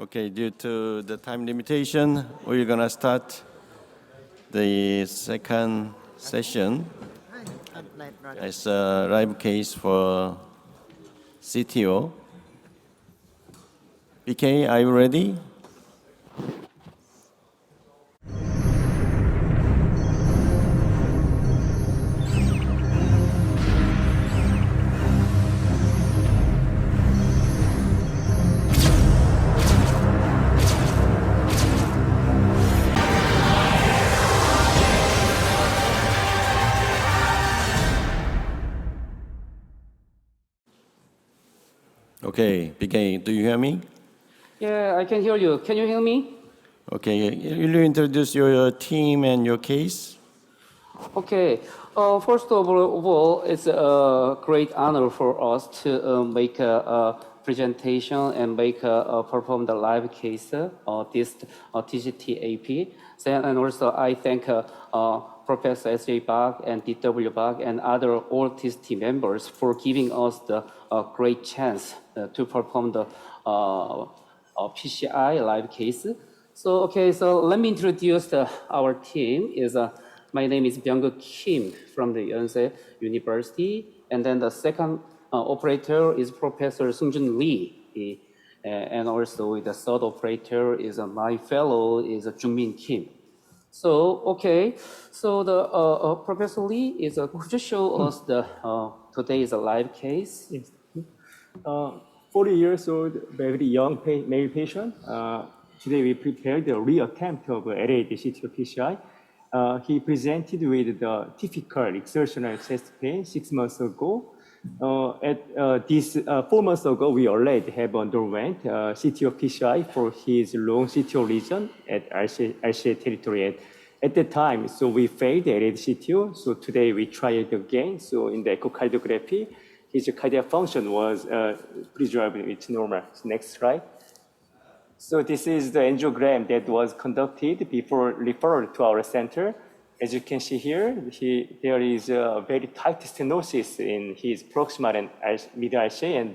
Okay, due to the time limitation, we're gonna start the second session. It's a live case for CTO. BK, are you ready? Okay, BK, do you hear me? Yeah, I can hear you. Can you hear me? Okay, will you introduce your team and your case? Okay. First of all, it's a great honor for us to make a presentation and perform the live case of this TCTAP. And also, I thank Professor S.J. Bach and D.W. Bach and other all TCT members for giving us the great chance to perform the PCI live case. So, okay, so let me introduce our team. My name is Byeong-Keuk from the Yonsei University. And then the second operator is Professor Seung-Jun Lee. And also the third operator is my fellow is Jung-Min Ahn. So, okay, so the Professor Lee could you show us the today's live case? Yes. 40 years old, very young male patient. Today we prepared the reattempt of LAD CTO PCI. He presented with the typical exertional chest pain 6 months ago. 4 months ago, we already have underwent CTO PCI for his long CTO lesion at RCA territory. At the time, so we failed LAD CTO. So today we tried again. So in the echocardiography, his cardiac function was preserved, it's normal. So next slide. So this is the angiogram that was conducted before referral to our center. As you can see here, there is a very tight stenosis in his proximal and mid RCA, and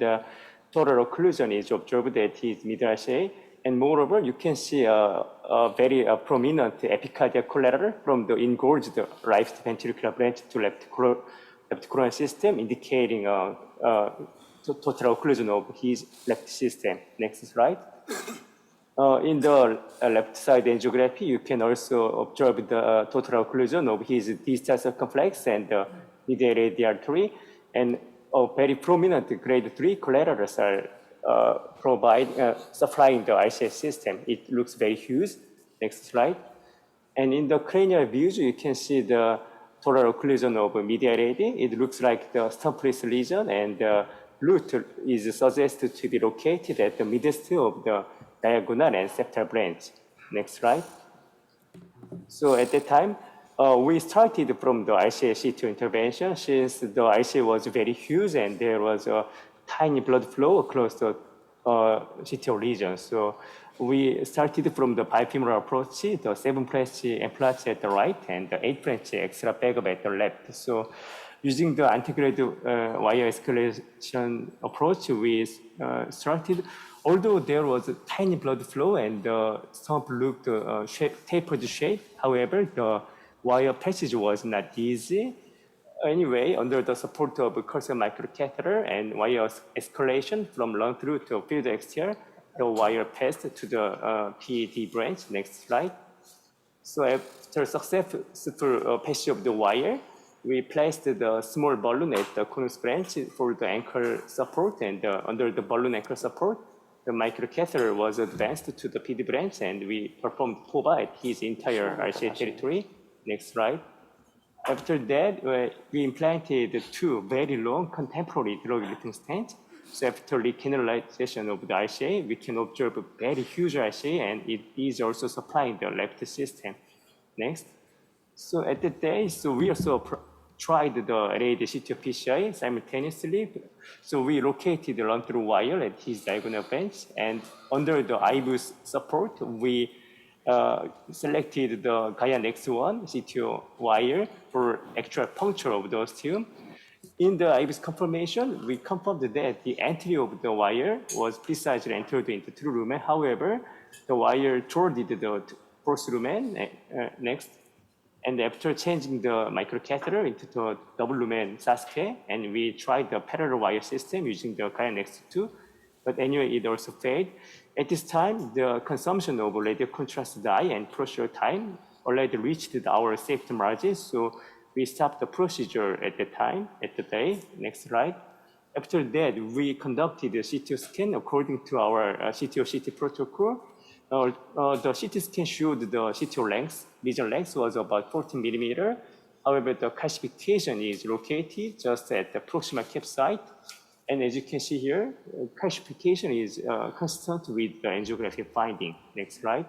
total occlusion is observed at his mid RCA. And moreover, you can see a very prominent epicardial collateral from the engorged right ventricular branch to left coronary system, indicating total occlusion of his left system. Next slide. In the left side angiography, you can also observe the total occlusion of his distal circumflex and mid-LAD artery, and very prominent grade 3 collaterals are supplying the RCA system. It looks very huge. Next slide. And in the cranial views, you can see the total occlusion of mid-LAD. It looks like the stump-less lesion, and the root is suggested to be located at the midst of the diagonal and septal branch. Next slide. So at that time, we started from the RCA CTO intervention since the RCA was very huge and there was a tiny blood flow across the CTO region. So we started from the bifemoral approach, the 7-branch implant at the right and the 8-branch extra backup at the left. So using the Antegrade wire escalation approach, we started. Although there was a tiny blood flow and the stump looked tapered shape, however, the wire passage was not easy. Anyway, under the support of cursor microcatheter and wire escalation from lung through to field exterior, the wire passed to the PED branch. Next slide. So after successful passage of the wire, we placed the small balloon at the conus branch for the ankle support, and under the balloon ankle support, the microcatheter was advanced to the PD branch, and we performed POBA at his entire RCA territory. Next slide. After that, we implanted 2 very long contemporary drug-eluting stents. So after recanalization of the RCA, we can observe a very huge RCA, and it is also supplying the left system. Next. So at that day, so we also tried the LAD CTO PCI simultaneously. So we located the run-through wire at his diagonal bench, and under the IBUS support, we selected the Gaia Next1 CTO wire for actual puncture of the osteum. In the IBIS confirmation, we confirmed that the entry of the wire was precisely entered into true lumen. However, the wire thwarted the false lumen next. And after changing the microcatheter into the double lumen Sasuke, and we tried the parallel wire system using the next 2, but anyway, it also failed. At this time, the consumption of radio contrast dye and procedure time already reached our safety margin, so we stopped the procedure at the time, at the day. Next slide. After that, we conducted a CTO scan according to our CTO-CT protocol. The CT scan showed the CTO length, lesion length was about 14 millimeter. However, the calcification is located just at the proximal cap site. And as you can see here, calcification is consistent with the angiographic finding. Next slide.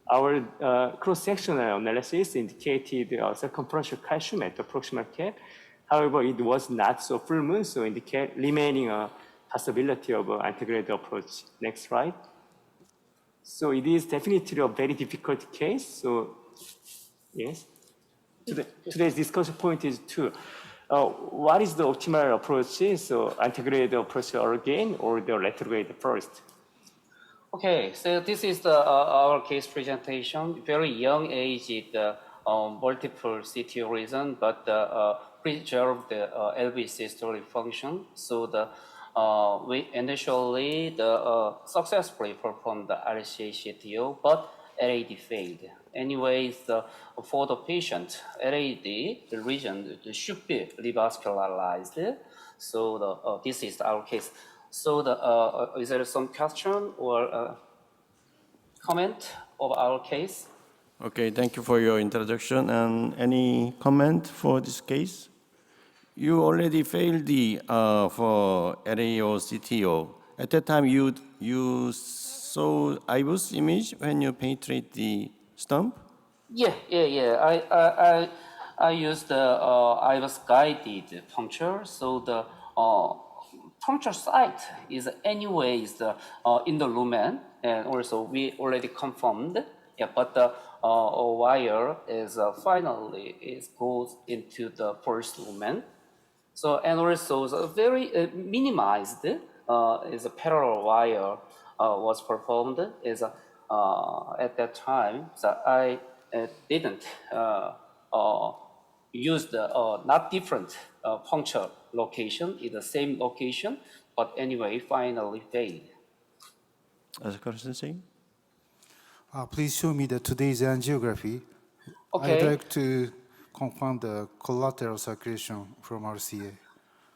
Our cross-sectional analysis indicated circumferential calcium at the proximal cap. However, it was not so full moon, so indicate remaining a possibility of an antegrade approach. Next slide. So it is definitely a very difficult case. So yes, today's discussion point is what is the optimal approach? So antegrade approach again or the retrograde first? Okay, so this is our case presentation. Very young age, multiple CTO reason, but preserve the LV systolic function. So we initially successfully performed the RCA CTO, but LAD failed. Anyways, for the patient, LAD, the region should be revascularized. So this is our case. So is there some question or comment of our case? Okay, thank you for your introduction. And any comment for this case? You already failed the for LAO CTO. At that time, you saw IBUS image when you penetrate the stump? Yeah. I used the IBUS guided puncture. So the puncture site is anyways in the lumen, and also we already confirmed. Yeah, but the wire is finally goes into the first lumen. So and also the very minimized is a parallel wire was performed is at that time. So I didn't use the not different puncture location in the same location, but anyway, finally failed. Asakura sensei? Please show me today's angiography. Okay. I'd like to confirm the collateral circulation from RCA.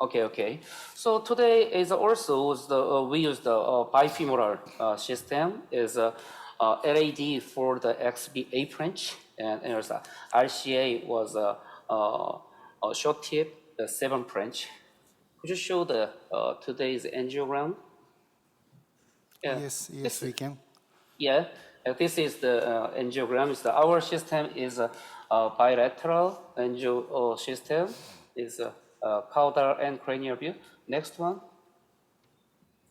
Okay. So today is also we use the bifemoral system is LAD for the XB8 branch, and also RCA was a short tip, the 7 branch. Could you show the today's angiogram? Yeah. Yes, we can. Yeah, this is the angiogram. Our system is bilateral angio system. Is caudal and cranial view. Next one.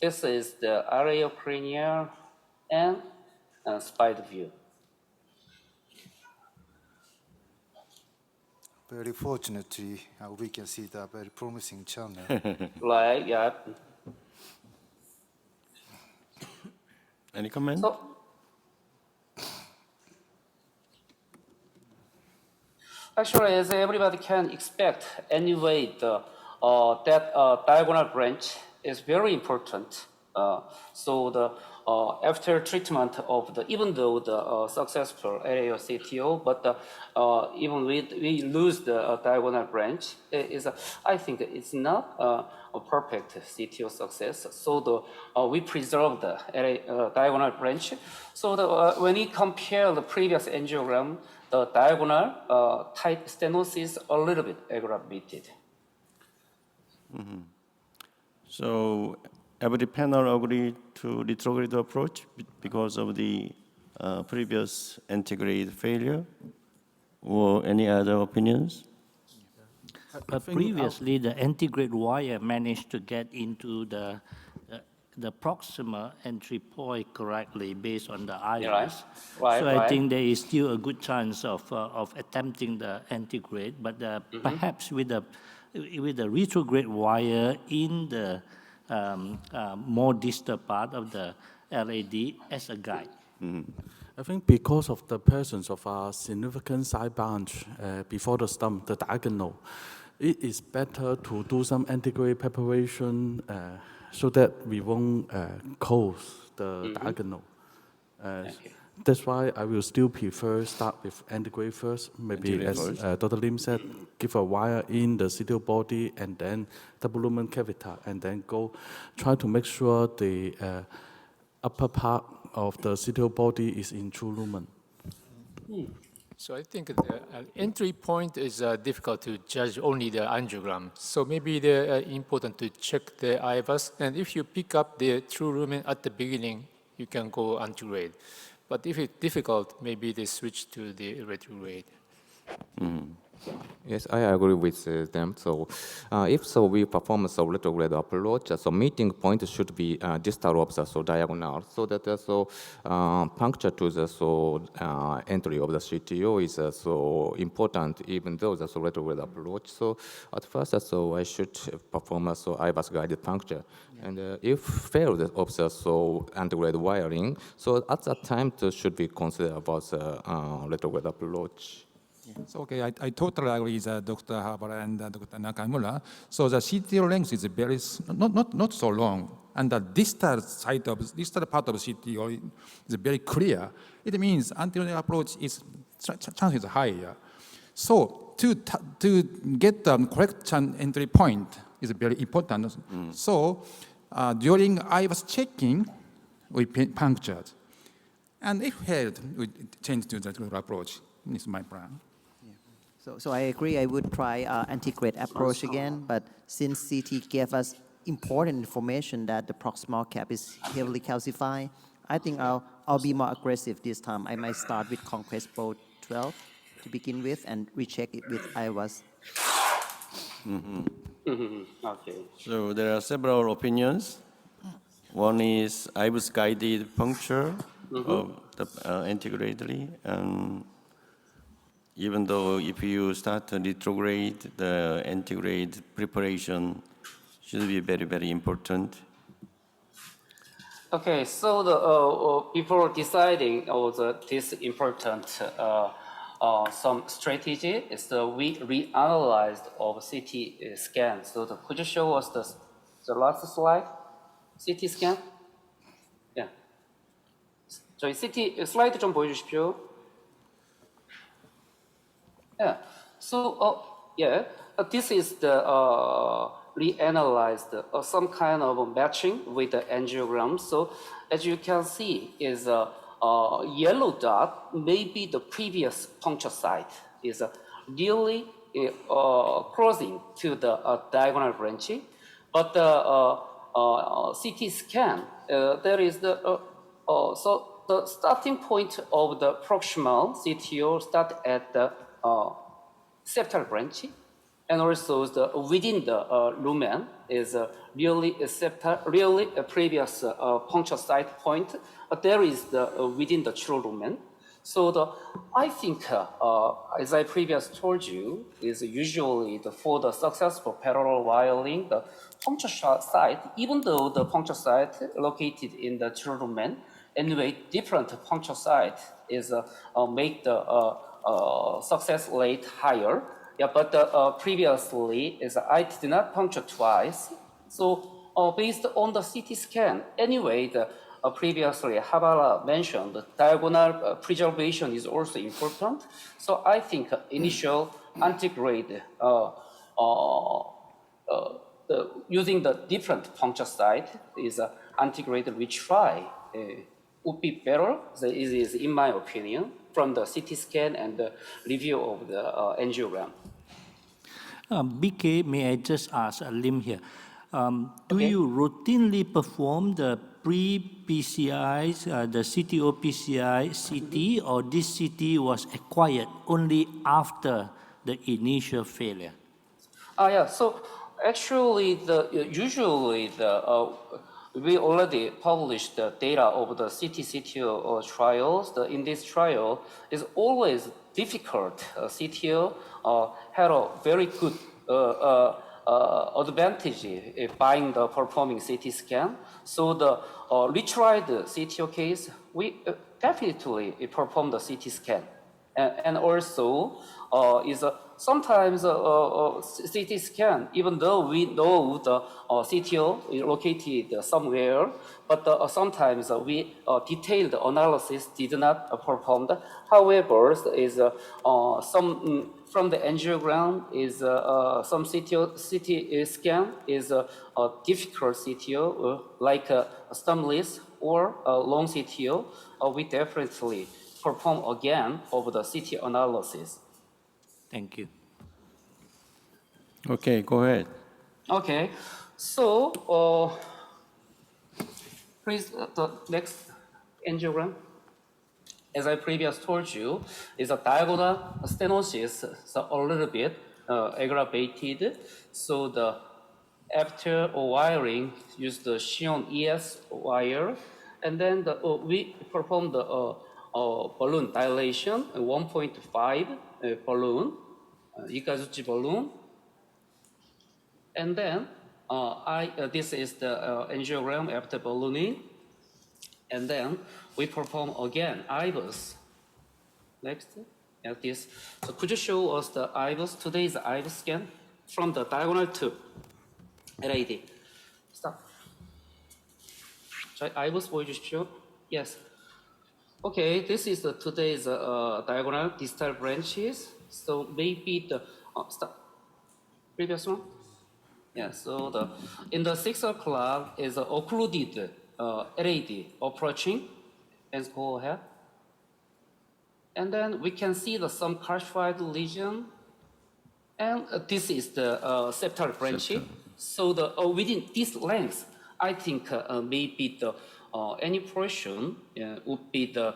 This is the areocranial and spider view. Very fortunately, we can see the very promising channel. Like, yeah. Any comment? So, actually, as everybody can expect, anyway, that diagonal branch is very important. After treatment of even though the successful area CTO, but even we lose the diagonal branch, I think it's not a perfect CTO success. So we preserve the diagonal branch. So when we compare the previous angiogram, the diagonal tight stenosis a little bit aggravated. Mm-hmm. So every panel agreed to retrograde approach because of the previous antegrade failure, or any other opinions? But previously, the antegrade wire managed to get into the proximal entry point correctly based on the iris. Right. I think there is still a good chance of attempting the antegrade, but perhaps with the with the retrograde wire in the more distal part of the LAD as a guide. I think because of the presence of a significant side branch before the stump, the diagonal, it is better to do some antegrade preparation so that we won't close the diagonal. That's why I will still prefer start with antegrade first. Maybe as Dr. Lim said, give a wire in the CTO body and then double lumen catheter, and then try to make sure the upper part of the CTO body is in true lumen. So I think the entry point is difficult to judge only the angiogram. So maybe the important to check the IVAS, and if you pick up the true lumen at the beginning, you can go antegrade. But if it's difficult, maybe they switch to the retrograde. Yes, I agree with them. So if so, we perform a retrograde approach. So meeting point should be distal of the diagonal, so that puncture to the entry of the CTO is so important, even though the retrograde approach. So at first, I should perform a IVAS guided puncture. And if failed of the antegrade wiring, so at that time should be considered about the retrograde approach. So, okay, I totally agree with Dr. Habara and Dr. Nakamura. So the CTO length is not so long, and the distal part of CTO is very clear. It means anterior approach is chance is higher. So to get the correct entry point is very important. So during I was checking, we punctured, and if failed, we change to the approach. This is my plan. So I agree, I would try antegrade approach again, but since CT gave us important information that the proximal cap is heavily calcified, I think I'll be more aggressive this time. I might start with Conquest Bolt 12 to begin with and recheck it with IVAS. Okay. So there are several opinions. One is IVAS guided puncture of the antegradely, and even though if you start a retrograde, the antegrade preparation should be very, very important. Okay, so before deciding this important some strategy is we reanalyzed of CT scan. So could you show us the last slide? CT scan? Yeah. 저희 CT 슬라이드 좀 보여주십시오. Yeah. So this is the reanalyzed some kind of matching with the angiogram. So as you can see, is a yellow dot. Maybe the previous puncture site is really crossing to the diagonal branching, but the CT scan there is the so the starting point of the proximal CTO start at the septal branch, and also within the lumen is really a previous puncture site point. There is within the true lumen. So I think, as I previously told you, is usually for the successful parallel wiring, the puncture site, even though the puncture site located in the true lumen, anyway, different puncture site is make the success rate higher. Yeah, but previously is I did not puncture twice. So based on the CT scan, anyway, previously Habara mentioned the diagonal preservation is also important. So I think initial antegrade using the different puncture site is antegrade retry would be better. It is in my opinion from the CT scan and the review of the angiogram. BK, may I just ask Lim here? Do you routinely perform the pre-PCIs, the CTO PCI CT, or this CT was acquired only after the initial failure? Yeah, so actually usually we already published the data of the CTO trials. In this trial, it's always difficult. CTO had a very good advantage buying the performing CT scan. So the retried CTO case, we definitely perform the CT scan. And also is sometimes CT scan, even though we know the CTO is located somewhere, but sometimes we detailed analysis did not performed. However, is some from the angiogram is some CT scan is a difficult CTO like a stemless or a long CTO. We definitely perform again of the CT analysis. Thank you. Okay, go ahead. Okay, so please the next angiogram. As I previously told you, is a diagonal stenosis, so a little bit aggravated. So the after wiring, use the Xion ES wire, and then we perform the balloon dilation, 1.5 balloon, Ikazuchi balloon, and then this is the angiogram after ballooning, and then we perform again IVUS. Next, at this. So could you show us the IVUS? Today's IVUS scan from the diagonal to LAD. Stop. 저희 IVUS 보여주십시오. Yes. Okay, this is today's diagonal distal branches. So maybe the stop. Previous one. Yeah. So the in the 6 o'clock is occluded LAD approaching. And go ahead. And then we can see some calcified lesion. And this is the septal branch. So the within this length, I think maybe the any portion would be the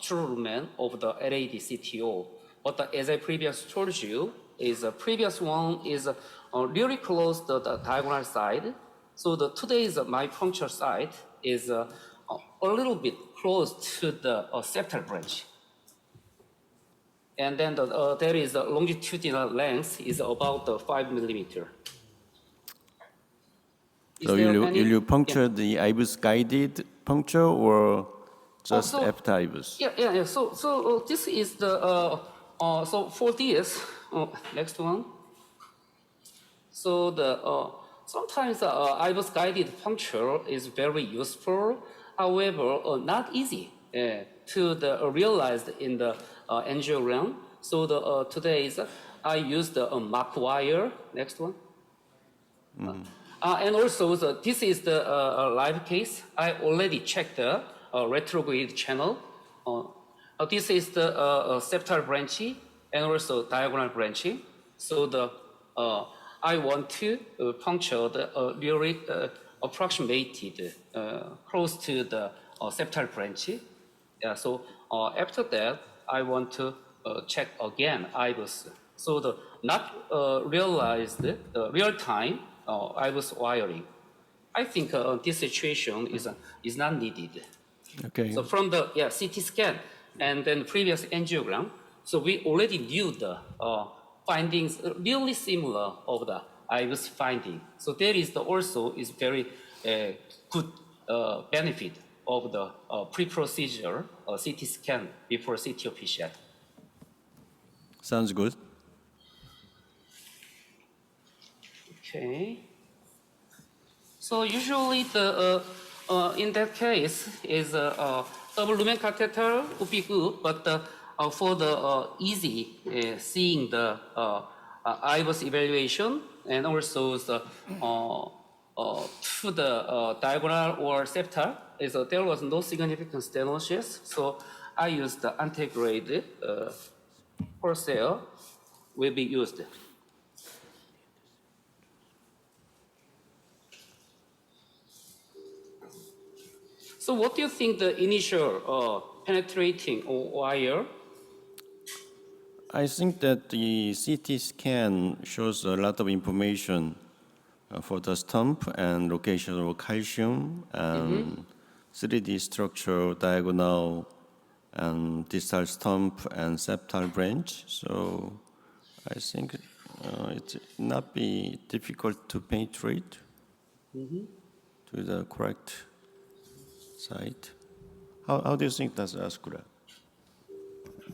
true lumen of the LAD CTO. But as I previously told you, is the previous one is really close to the diagonal side. So the today's my puncture side is a little bit close to the septal branch. And then there is a longitudinal length is about 5 millimeter. So will you puncture the IVUS guided puncture or just after IVUS? Yeah. So this is the so for this next one. So the sometimes IVUS guided puncture is very useful. However, not easy to realized in the angiogram. So the today's I used the Mach wire. Next one. And also this is the live case. I already checked the retrograde channel. This is the septal branch and also diagonal branch. So the I want to puncture the really approximated close to the septal branch. Yeah. So after that, I want to check again IVUS. So the not realized the real time IVUS wiring. I think this situation is not needed. Okay. So from the CT scan and then previous angiogram, so we already knew the findings really similar of the IVUS finding. So there is also is very good benefit of the pre-procedure CT scan before CTO PCI. Sounds good. Okay. So usually the in that case is double lumen catheter would be good, but for the easy seeing the IVUS evaluation and also the to the diagonal or septal is there was no significant stenosis, so I used the Antegrade wholesale will be used. So what do you think the initial penetrating wire? I think that the CT scan shows a lot of information for the stump and location of calcium and 3D structure, diagonal and distal stump and septal branch. So I think it not be difficult to penetrate to the correct site. How do you think that's Asakura?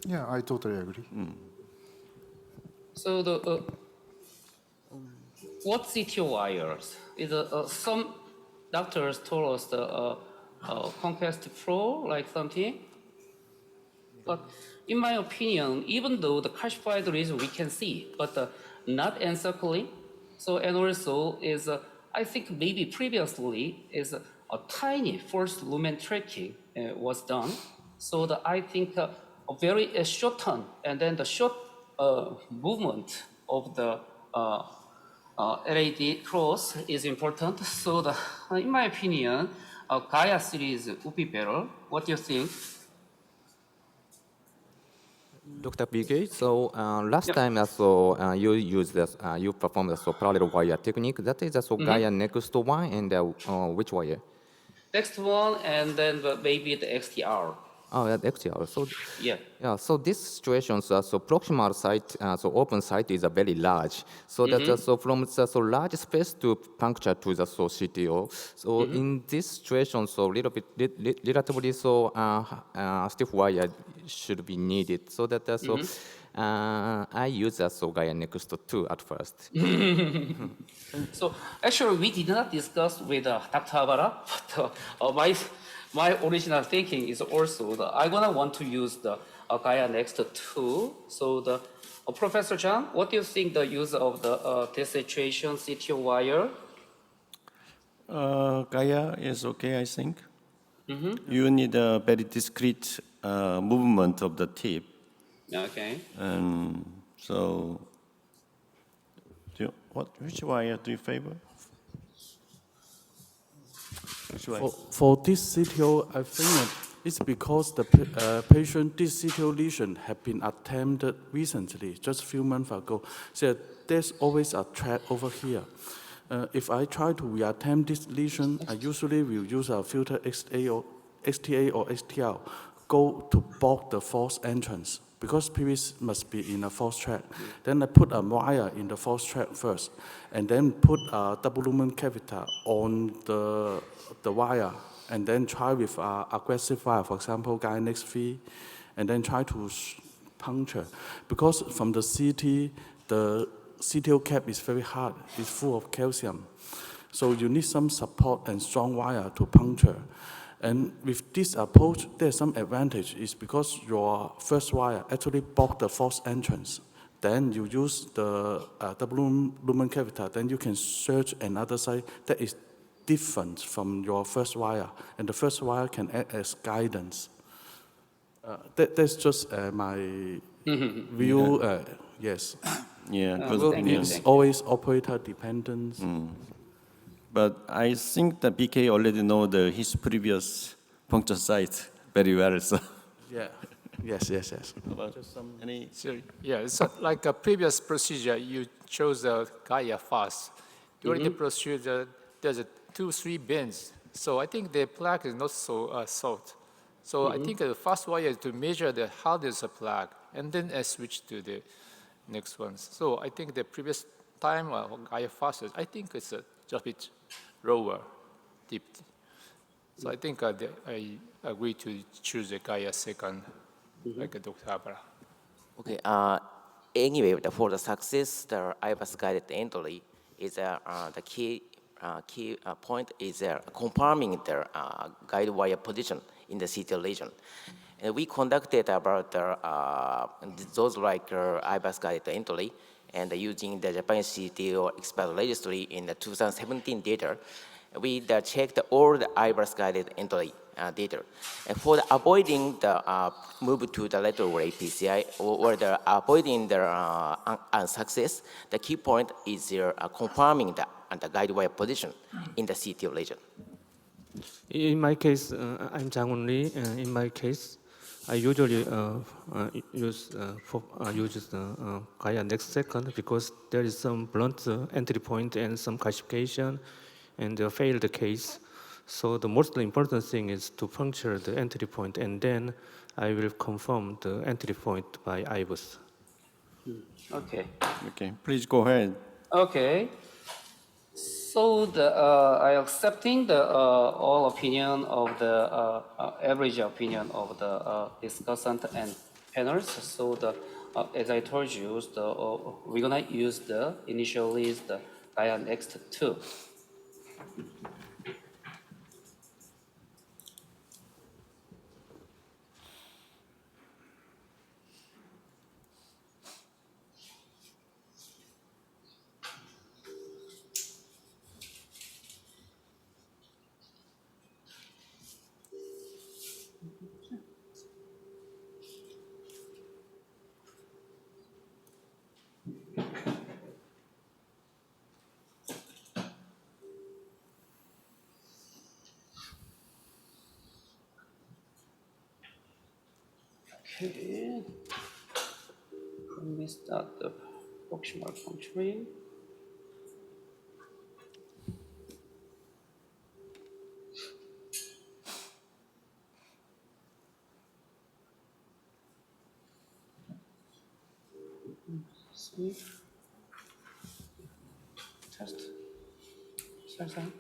Yeah, I totally agree. So the what CTO wires is some doctors told us the Conquest Pro like something, but in my opinion, even though the calcified region we can see, but not encircling. So and also is I think maybe previously is a tiny forced lumen tracking was done. So I think a very short turn and then the short movement of the LAD cross is important. So in my opinion, Gaia series would be better. What do you think? Dr. BK, so last Yep. time you used this, you performed the parallel wire technique. That is Gaia next one and which wire? Next one, and then maybe the XTR. Oh, yeah, XTR. So Yeah. yeah, so this situation, so proximal site, so open site is very large. So that so from the large space to puncture to the CTO. So in this situation, so little bit relatively so stiff wire should be needed. So that I use the Gaia next 2 at first. So actually, we did not discuss with Dr. Habara, but my original thinking is also that I'm gonna want to use the Gaia Next 2. So Professor Jang, what do you think the use of this situation CTO wire? Gaia is okay, I think. You need a very discrete movement of the tip. Okay. And so, which wire do you favor? Which wire? For this CTO, I think that it's because the patient, this CTO lesion have been attempted recently, just a few months ago. So there's always a track over here. If I try to reattempt this lesion, I usually will use a filter XTA or XTR, go to block the false entrance, because PVs must be in a false track. Then I put a wire in the false track first, and then put a double lumen catheter on the wire, and then try with aggressive wire, for example, Gaia Next 3, and then try to puncture. Because from the CT, the CTO cap is very hard, it's full of calcium. So you need some support and strong wire to puncture. And with this approach, there's some advantage. It's because your first wire actually block the false entrance. Then you use the double lumen catheter, then you can search another site that is different from your first wire. And the first wire can act as guidance. That's just my view, yes. Yeah, good Well, opinion. it's always operator dependent. But I think that BK already know his previous puncture site very well. So, Yeah, yes. any? So, yeah, it's like a previous procedure, you chose the Gaia fast. During the procedure, there's 2-3 bends. So I think the plaque is not so soft. So I think the first wire is to measure the hardness of plaque, and then I switch to the next ones. So I think the previous time, Gaia fast, I think it's just a bit lower, deep. So I think I agree to choose the Gaia second, like Dr. Habara. Okay. Anyway, for the success, the IBUS guided entry is the key point is confirming the guide wire position in the CTO region. And we conducted about those like IBUS guided entry and using the Japanese CTO expert registry in the 2017 data. We checked all the IBUS guided entry data. And for avoiding the move to the retrograde PCI or the avoiding the unsuccess, the key point is confirming the guide wire position in the CTO region. In my case, I'm Jang Lee. In my case, I usually use the Gaia next second because there is some blunt entry point and some calcification and a failed case. So the most important thing is to puncture the entry point, and then I will confirm the entry point by IBUS. Okay. Okay, please go ahead. Okay. So I accepting the all opinion of the average opinion of the discussant and panelists. So as I told you, we're gonna use the initially is the Gaia next 2. Okay. Let me start the proximal puncturing. See. Test. Sorry.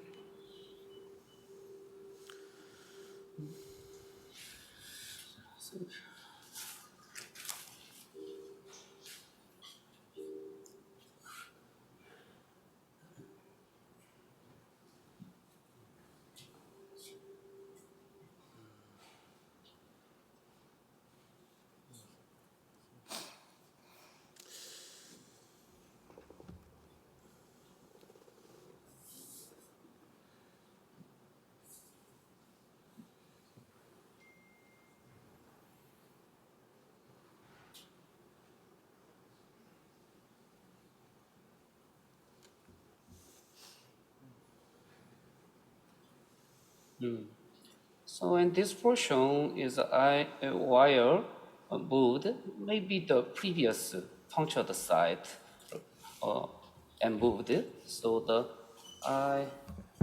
So in this portion is I wire moved, maybe the previous punctured side and moved. So I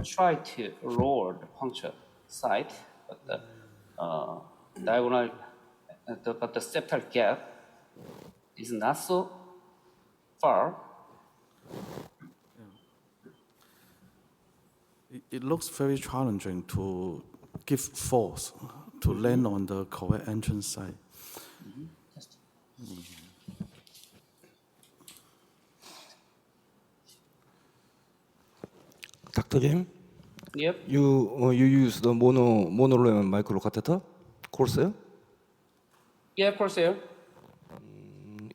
try to lower the puncture side, but the diagonal, but the septal gap is not so far. It looks very challenging to give force to land on the correct entrance side. Dr. Kim? Yep. You use the monolumen microcatheter, Corsair? Yeah, Corsair.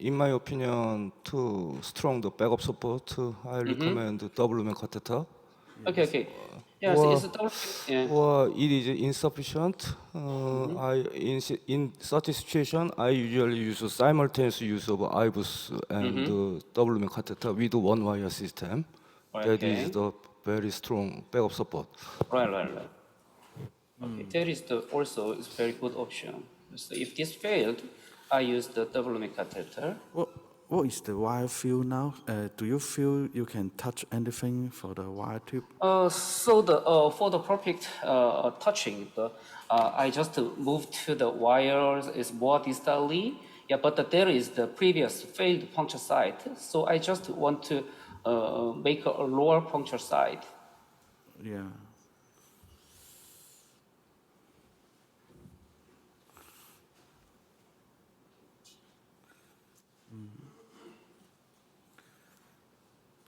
In my opinion, to strong the backup support, I recommend double lumen catheter. Okay. Yes, it's a double. Yeah. Or it is insufficient. In such a situation, I usually use simultaneous use of IVUS and double lumen catheter with one wire system. That is the very strong backup support. Right. Okay, that is also is very good option. So if this failed, I use the double lumen catheter. What is the wire feel now? Do you feel you can touch anything for the wire tube? So for the perfect touching, I just move to the wires is more distally. Yeah, but there is the previous failed puncture site. So I just want to make a lower puncture site. Yeah.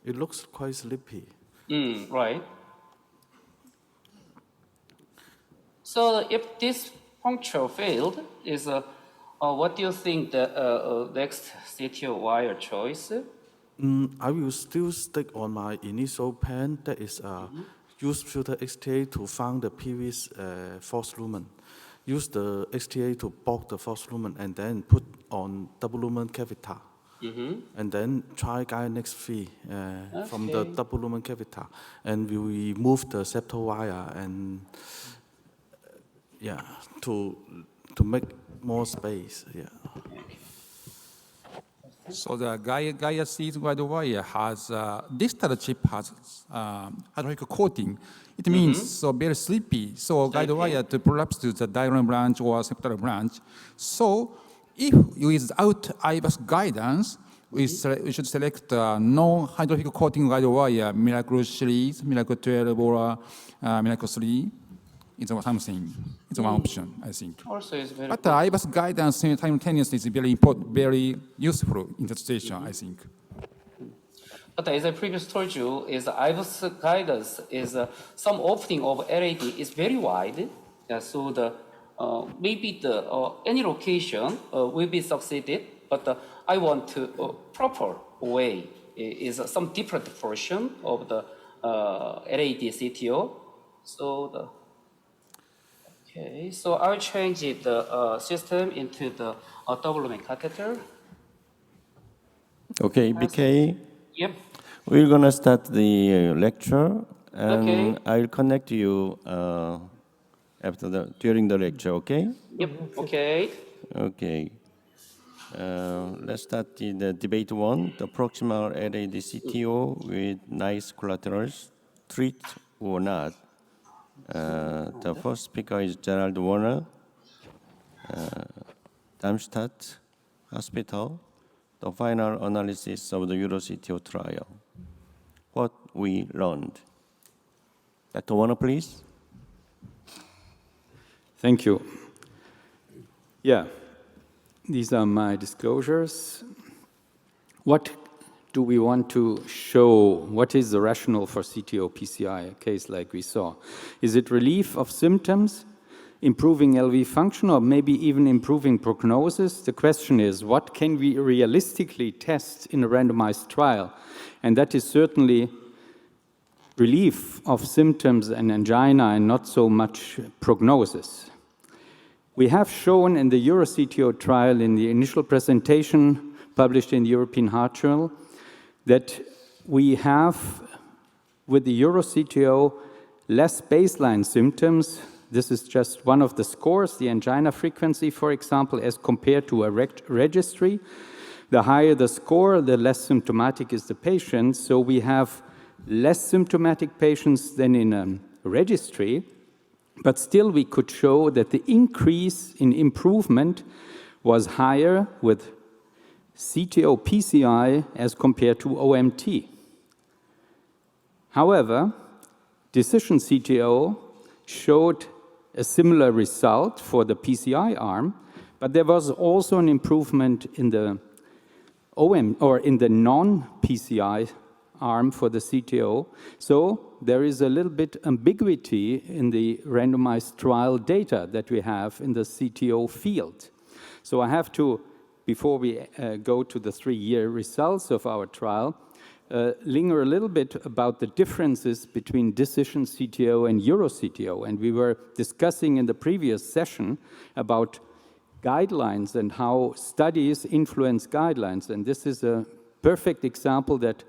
It looks quite sleepy. Right. So if this puncture failed, what do you think the next CTO wire choice? I will still stick on my initial plan, that is use filter XTA to find the previous false lumen. Use the XTA to block the false lumen and then put on double lumen catheter. And then try Gaia next 3 from the double lumen catheter. And we remove the septal wire and to make more space. Yeah. So the Gaia seed wide wire has distal chip has hydraulic coating. It means so very sleepy. So guide wire to collapse to the diagonal branch or septal branch. So if without IVUS guidance, we should select non-hydrophobic coating guide wire, Miracle series, Miracle 12 or Miracle 3. It's something. It's one option, I think. Also, is very But good. IBUS guidance simultaneously is very important, very useful in that situation, I think. But as I previously told you, is IBUS guidance is some opening of LAD is very wide. So the maybe the any location will be succeeded, but I want to proper way is some different portion of the LAD CTO. So the okay, so I'll change the system into the double lumen catheter. Okay, BK. Yep. We're gonna start the lecture, and Okay. I'll connect you during the lecture. Okay. Yep. Okay. Okay. Let's start the debate one, the proximal LAD CTO with nice collaterals, treat or not. The first speaker is Gerald Warner, Darmstadt Hospital, the final analysis of the EuroCTO trial. What we learned. Dr. Warner, please. Thank you. Yeah, these are my disclosures. What do we want to show? What is the rationale for CTO PCI, a case like we saw? Is it relief of symptoms, improving LV function, or maybe even improving prognosis? The question is, what can we realistically test in a randomized trial? And that is certainly relief of symptoms and angina and not so much prognosis. We have shown in the EuroCTO trial in the initial presentation published in the European Heart Journal that we have, with the EuroCTO, less baseline symptoms. This is just one of the scores, the angina frequency, for example, as compared to a registry. The higher the score, the less symptomatic is the patient. So we have less symptomatic patients than in a registry, but still we could show that the increase in improvement was higher with CTO PCI as compared to OMT. However, decision CTO showed a similar result for the PCI arm, but there was also an improvement in the in the non-PCI arm for the CTO. So there is a little bit ambiguity in the randomized trial data that we have in the CTO field. So I have to, before we go to the 3-year results of our trial, linger a little bit about the differences between decision CTO and EuroCTO. And we were discussing in the previous session about guidelines and how studies influence guidelines. And this is a perfect example that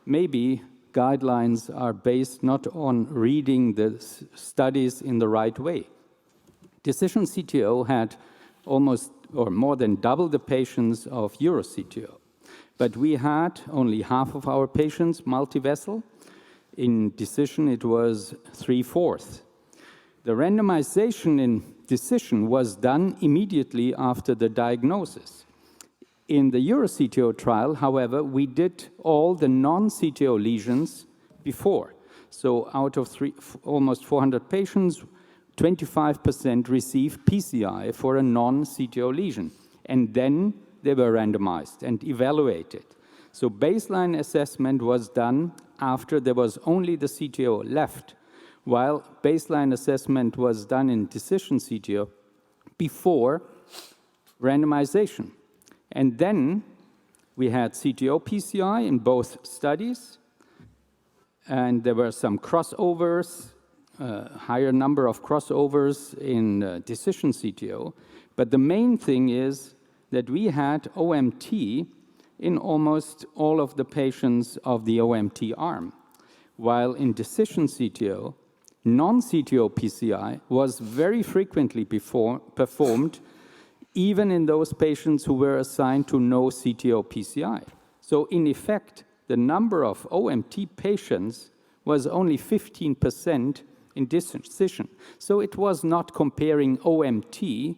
maybe guidelines are based not on reading the studies in the right way. Decision CTO had almost or more than double the patients of EuroCTO. But we had only half of our patients multivessel. In decision, it was 3/4. The randomization in decision was done immediately after the diagnosis. In the EuroCTO trial, however, we did all the non-CTO lesions before. So out of almost 400 patients, 25% received PCI for a non-CTO lesion. And then they were randomized and evaluated. So baseline assessment was done after there was only the CTO left, while baseline assessment was done in decision CTO before randomization. And then we had CTO PCI in both studies, and there were some crossovers, higher number of crossovers in decision CTO. But the main thing is that we had OMT in almost all of the patients of the OMT arm, while in decision CTO, non-CTO PCI was very frequently performed even in those patients who were assigned to no CTO PCI. So in effect, the number of OMT patients was only 15% in decision. So it was not comparing OMT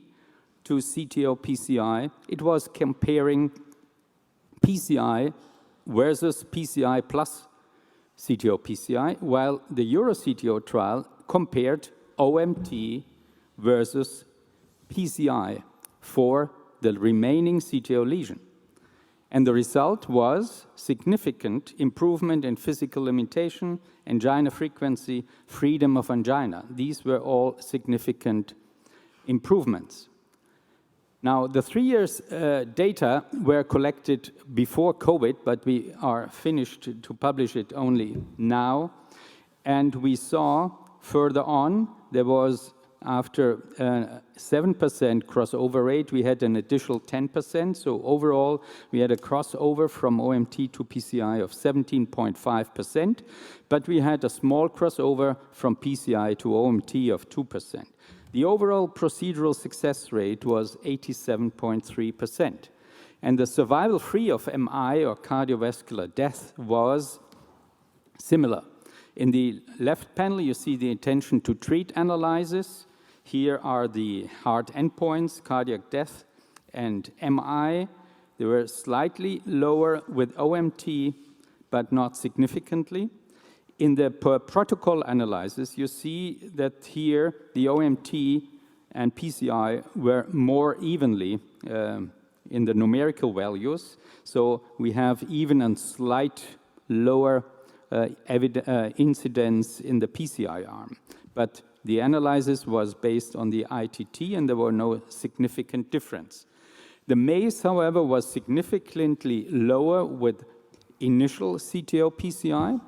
to CTO PCI, it was comparing PCI versus PCI plus CTO PCI, while the EuroCTO trial compared OMT versus PCI for the remaining CTO lesion. And the result was significant improvement in physical limitation, angina frequency, freedom of angina. These were all significant improvements. Now, the 3 years data were collected before COVID, but we are finished to publish it only now. And we saw further on, there was, after 7% crossover rate, we had an additional 10%. So overall, we had a crossover from OMT to PCI of 17.5%, but we had a small crossover from PCI to OMT of 2%. The overall procedural success rate was 87.3%. And the survival free of MI or cardiovascular death was similar. In the left panel, you see the intention to treat analysis. Here are the hard endpoints, cardiac death and MI. They were slightly lower with OMT, but not significantly. In the per protocol analysis, you see that here the OMT and PCI were more evenly in the numerical values. So we have even a slight lower incidence in the PCI arm. But the analysis was based on the ITT, and there were no significant difference. The MACE, however, was significantly lower with initial CTO PCI.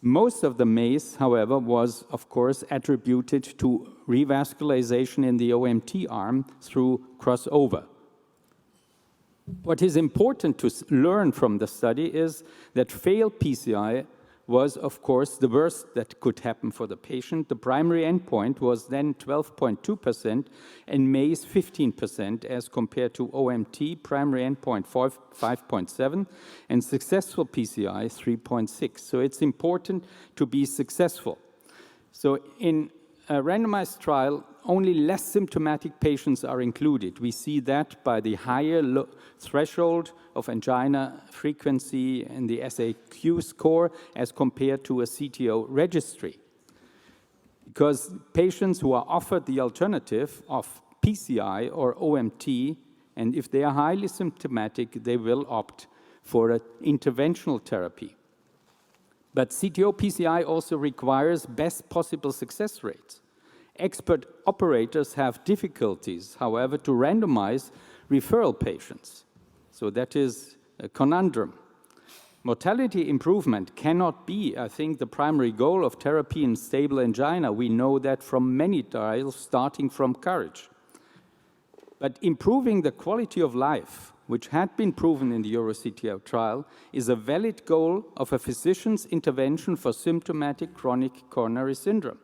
Most of the MACE, however, was, of course, attributed to revascularization in the OMT arm through crossover. What is important to learn from the study is that failed PCI was, of course, the worst that could happen for the patient. The primary endpoint was then 12.2% and MACE 15% as compared to OMT, primary endpoint 5.7, and successful PCI 3.6. So it's important to be successful. So in a randomized trial, only less symptomatic patients are included. We see that by the higher threshold of angina frequency in the SAQ score as compared to a CTO registry. Because patients who are offered the alternative of PCI or OMT, and if they are highly symptomatic, they will opt for an interventional therapy. But CTO PCI also requires best possible success rates. Expert operators have difficulties, however, to randomize referral patients. So that is a conundrum. Mortality improvement cannot be, I think, the primary goal of therapy in stable angina. We know that from many trials, starting from COURAGE. But improving the quality of life, which had been proven in the EuroCTO trial, is a valid goal of a physician's intervention for symptomatic chronic coronary syndrome.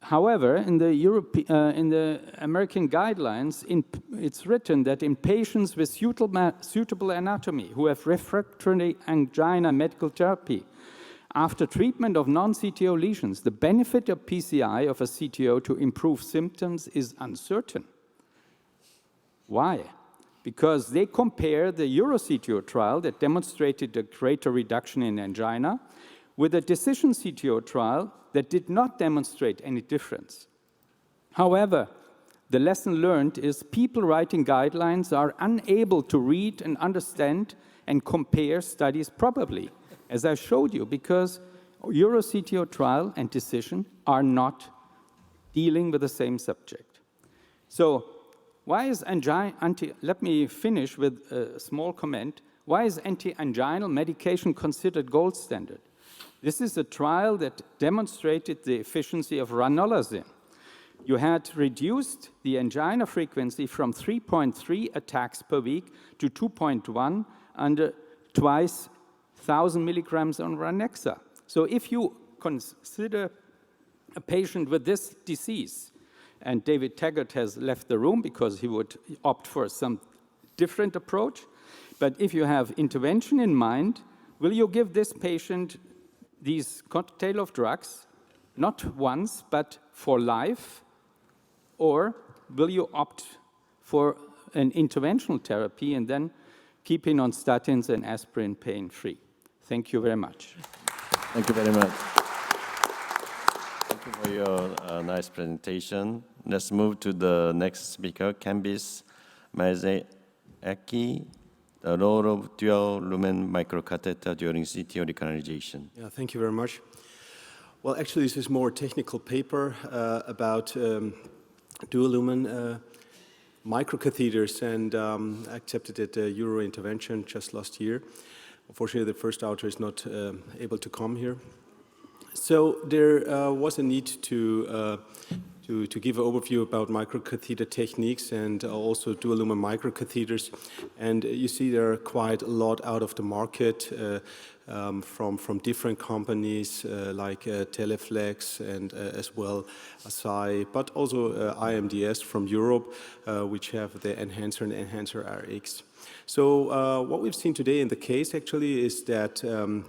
However, in the American guidelines, it's written that in patients with suitable anatomy who have refractory angina medical therapy, after treatment of non-CTO lesions, the benefit of PCI of a CTO to improve symptoms is uncertain. Why? Because they compare the EuroCTO trial that demonstrated a greater reduction in angina with a decision CTO trial that did not demonstrate any difference. However, the lesson learned is people writing guidelines are unable to read and understand and compare studies properly, as I showed you, because EuroCTO trial and decision are not dealing with the same subject. So why is let me finish with a small comment. Why is anti-anginal medication considered gold standard? This is a trial that demonstrated the efficiency of ranolazine. You had reduced the angina frequency from 3.3 attacks per week to 2.1 under twice 1,000 milligrams on Ranexa. So if you consider a patient with this disease, and David Taggart has left the room because he would opt for some different approach, but if you have intervention in mind, will you give this patient these cocktail of drugs, not once, but for life? Or will you opt for an interventional therapy and then keeping on statins and aspirin pain-free. Thank you very much. Thank you very much. Thank you for your nice presentation. Let's move to the next speaker, Candice Maezaki, the role of dual lumen microcatheter during CTO recanalization. Yeah, thank you very much. Well, actually, this is more technical paper about dual lumen microcatheters, and accepted at the Euro intervention just last year. Unfortunately, the first author is not able to come here. So there was a need to give an overview about microcatheter techniques and also dual lumen microcatheters. And you see there are quite a lot out of the market from different companies like Teleflex and as well Asai, but also IMDS from Europe, which have the Enhancer and Enhancer RX. So what we've seen today in the case actually is that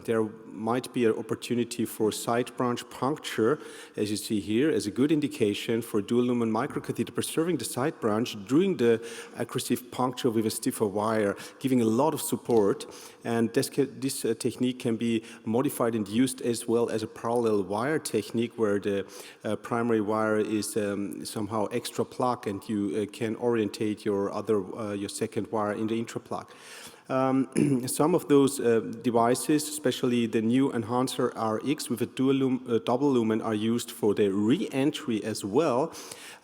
there might be an opportunity for side branch puncture, as you see here, as a good indication for dual lumen microcatheter preserving the side branch during the aggressive puncture with a stiffer wire, giving a lot of support. And this technique can be modified and used as well as a parallel wire technique where the primary wire is somehow extra plug and you can orientate your second wire in the intra-plug. Some of those devices, especially the new Enhancer RX with a double lumen, are used for the re-entry as well.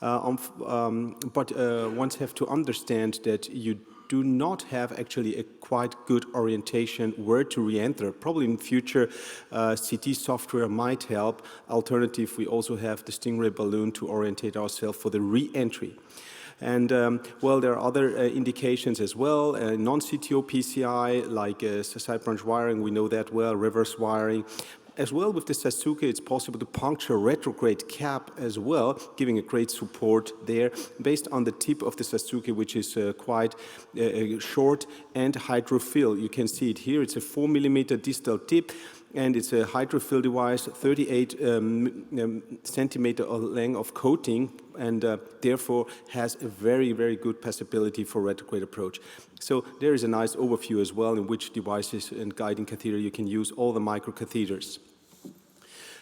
But one have to understand that you do not have actually a quite good orientation where to re-enter. Probably in future, CT software might help. Alternative, we also have the Stingray balloon to orientate ourselves for the re-entry. And well, there are other indications as well, non-CTO PCI, like side branch wiring, we know that well, reverse wiring. As well with the Sasuke, it's possible to puncture retrograde cap as well, giving a great support there based on the tip of the Sasuke, which is quite short and hydrophil. You can see it here, it's a 4 millimeter distal tip, and it's a hydrophil device, 38 centimeter length of coating, and therefore has a very, very good passability for retrograde approach. So there is a nice overview as well in which devices and guiding catheter you can use all the microcatheters.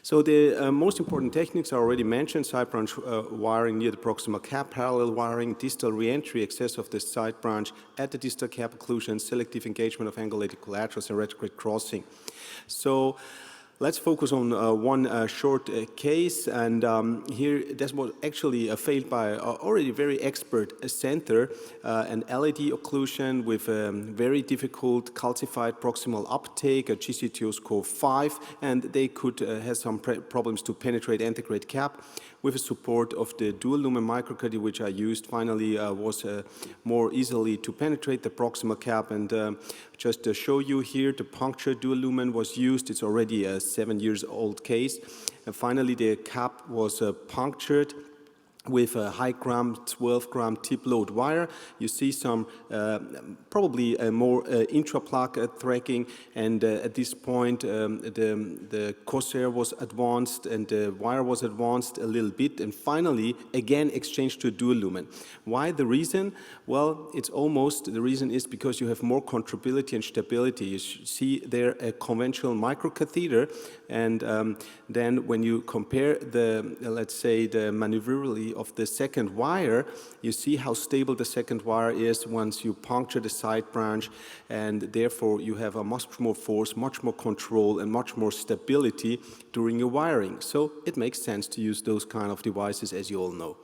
So the most important techniques are already mentioned: side branch wiring near the proximal cap, parallel wiring, distal reentry, access of the side branch at the distal cap occlusion, selective engagement of angulated collaterals, and retrograde crossing. So let's focus on one short case, and here this was actually failed by already very expert center, an LED occlusion with a very difficult calcified proximal uptake, a GCTO score 5, and they could have some problems to penetrate Antegrade cap. With the support of the dual lumen microcatheter, which I used, finally was more easily to penetrate the proximal cap. And just to show you here, the puncture dual lumen was used. It's already a 7 years old case. And finally, the cap was punctured with a high gram, 12 gram tip load wire. You see some probably a more intra-plug tracking, and at this point the corsair was advanced and the wire was advanced a little bit, and finally again exchanged to dual lumen. Why the reason? Well, it's almost, the reason is because you have more contractility and stability. You see there a conventional microcatheter, and then when you compare the, let's say, the maneuverability of the second wire, you see how stable the second wire is once you puncture the side branch, and therefore you have a much more force, much more control, and much more stability during your wiring. So it makes sense to use those kind of devices, as you all know.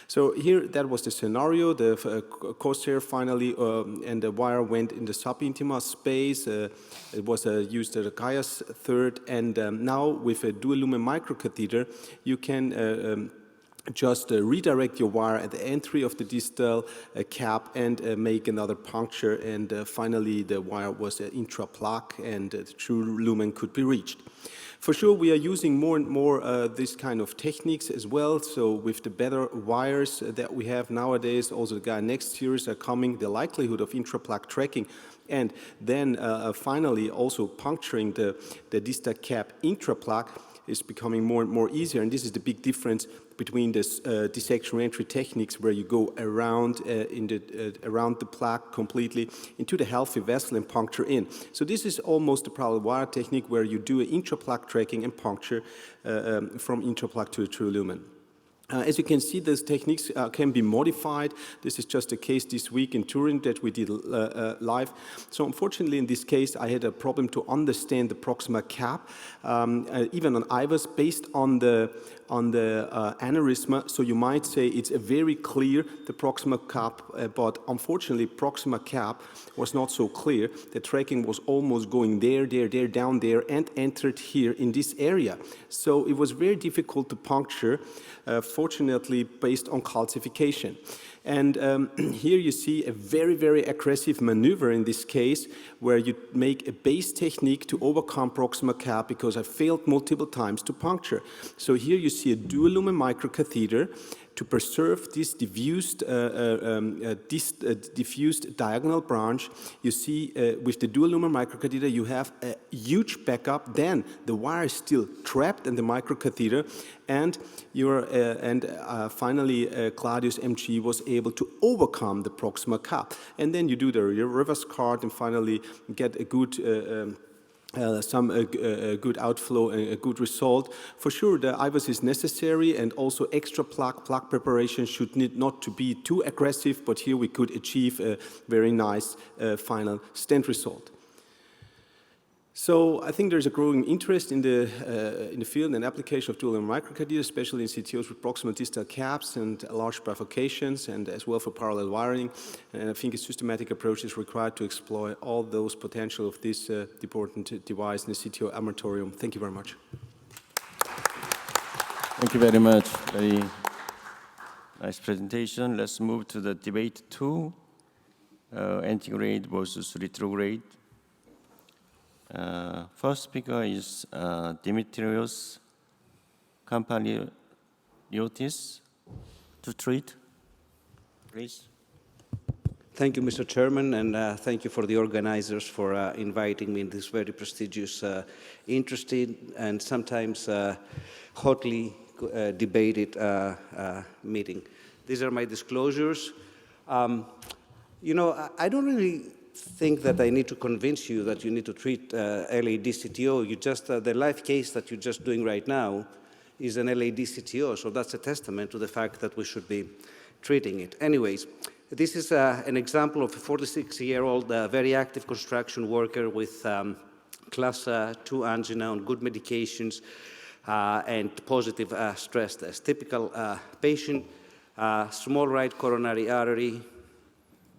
So here, that was the scenario. The corsair finally, and the wire went in the subintima space. It was used at a Gaia's third, and now with a dual lumen microcatheter, you can just redirect your wire at the entry of the distal cap and make another puncture, and finally the wire was intra-plug and the true lumen could be reached. For sure, we are using more and more this kind of techniques as well. So with the better wires that we have nowadays, also the Gaia Next series are coming, the likelihood of intra-plug tracking, and then finally also puncturing the distal cap intra-plug is becoming more and more easier, and this is the big difference between this dissection entry techniques where you go around around the plaque completely into the healthy vessel and puncture in. So this is almost the parallel wire technique where you do an intraplaque tracking and puncture from intraplaque to a true lumen. As you can see, those techniques can be modified. This is just a case this week in Turin that we did live. So unfortunately, in this case, I had a problem to understand the proximal cap, even on IVUS, based on the aneurysma. So you might say it's a very clear, the proximal cap, but unfortunately, proximal cap was not so clear. The tracking was almost going there, down there, and entered here in this area. So it was very difficult to puncture, fortunately, based on calcification. And here you see a very, very aggressive maneuver in this case, where you make a base technique to overcome proximal cap because I failed multiple times to puncture. So here you see a dual lumen microcatheter to preserve this diffused diagonal branch. You see with the dual lumen microcatheter you have a huge backup, then the wire is still trapped in the microcatheter, and finally Claudius MG was able to overcome the proximal cap. And then you do the reverse card and finally get a good good outflow and a good result. For sure, the IVUS is necessary, and also extra plaque preparation should need not to be too aggressive, but here we could achieve a very nice final stent result. So I think there's a growing interest in the field and application of dual lumen microcatheters, especially in CTOs with proximal distal caps and large bifurcations, and as well for parallel wiring. And I think a systematic approach is required to explore all those potential of this important device in the CTO armatorium. Thank you very much. Thank you very much. Very nice presentation. Let's move to the debate 2, antegrade versus retrograde. First speaker is Dimitrios Kampaniotis to treat, please. Thank you, Mr. Chairman, and thank you for the organizers for inviting me in this very prestigious, interesting, and sometimes hotly debated meeting. These are my disclosures. You know, I don't really think that I need to convince you that you need to treat LAD CTO. You just, the live case that you're just doing right now is an LAD CTO, so that's a testament to the fact that we should be treating it. Anyways, this is an example of a 46-year-old very active construction worker with class 2 angina on good medications and positive stress test. Typical patient, small right coronary artery,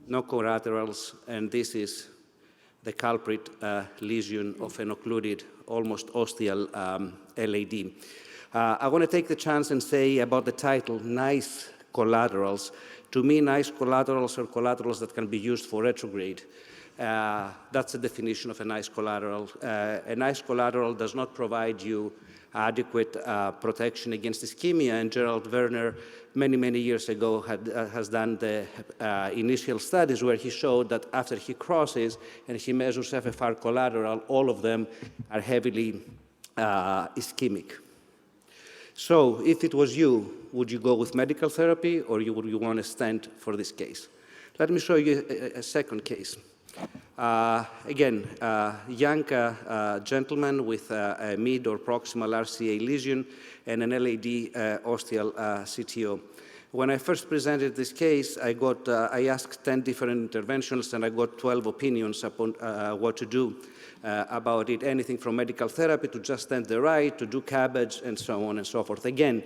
no collaterals, and this is the culprit lesion of an occluded, almost ostial LAD. I want to take the chance and say about the title, nice collaterals. To me, nice collaterals are collaterals that can be used for retrograde. That's the definition of a nice collateral. A nice collateral does not provide you adequate protection against ischemia, and Gerald Werner many, many years ago has done the initial studies where he showed that after he crosses and he measures FFR collateral, all of them are heavily ischemic. So if it was you, would you go with medical therapy or would you want a stent for this case? Let me show you a second case. Again, young gentleman with a mid or proximal RCA lesion and an LAD ostial CTO. When I first presented this case, I asked 10 different interventions and I got 12 opinions upon what to do about it, anything from medical therapy to just stent the right, to do cabbage, and so on and so forth. Again,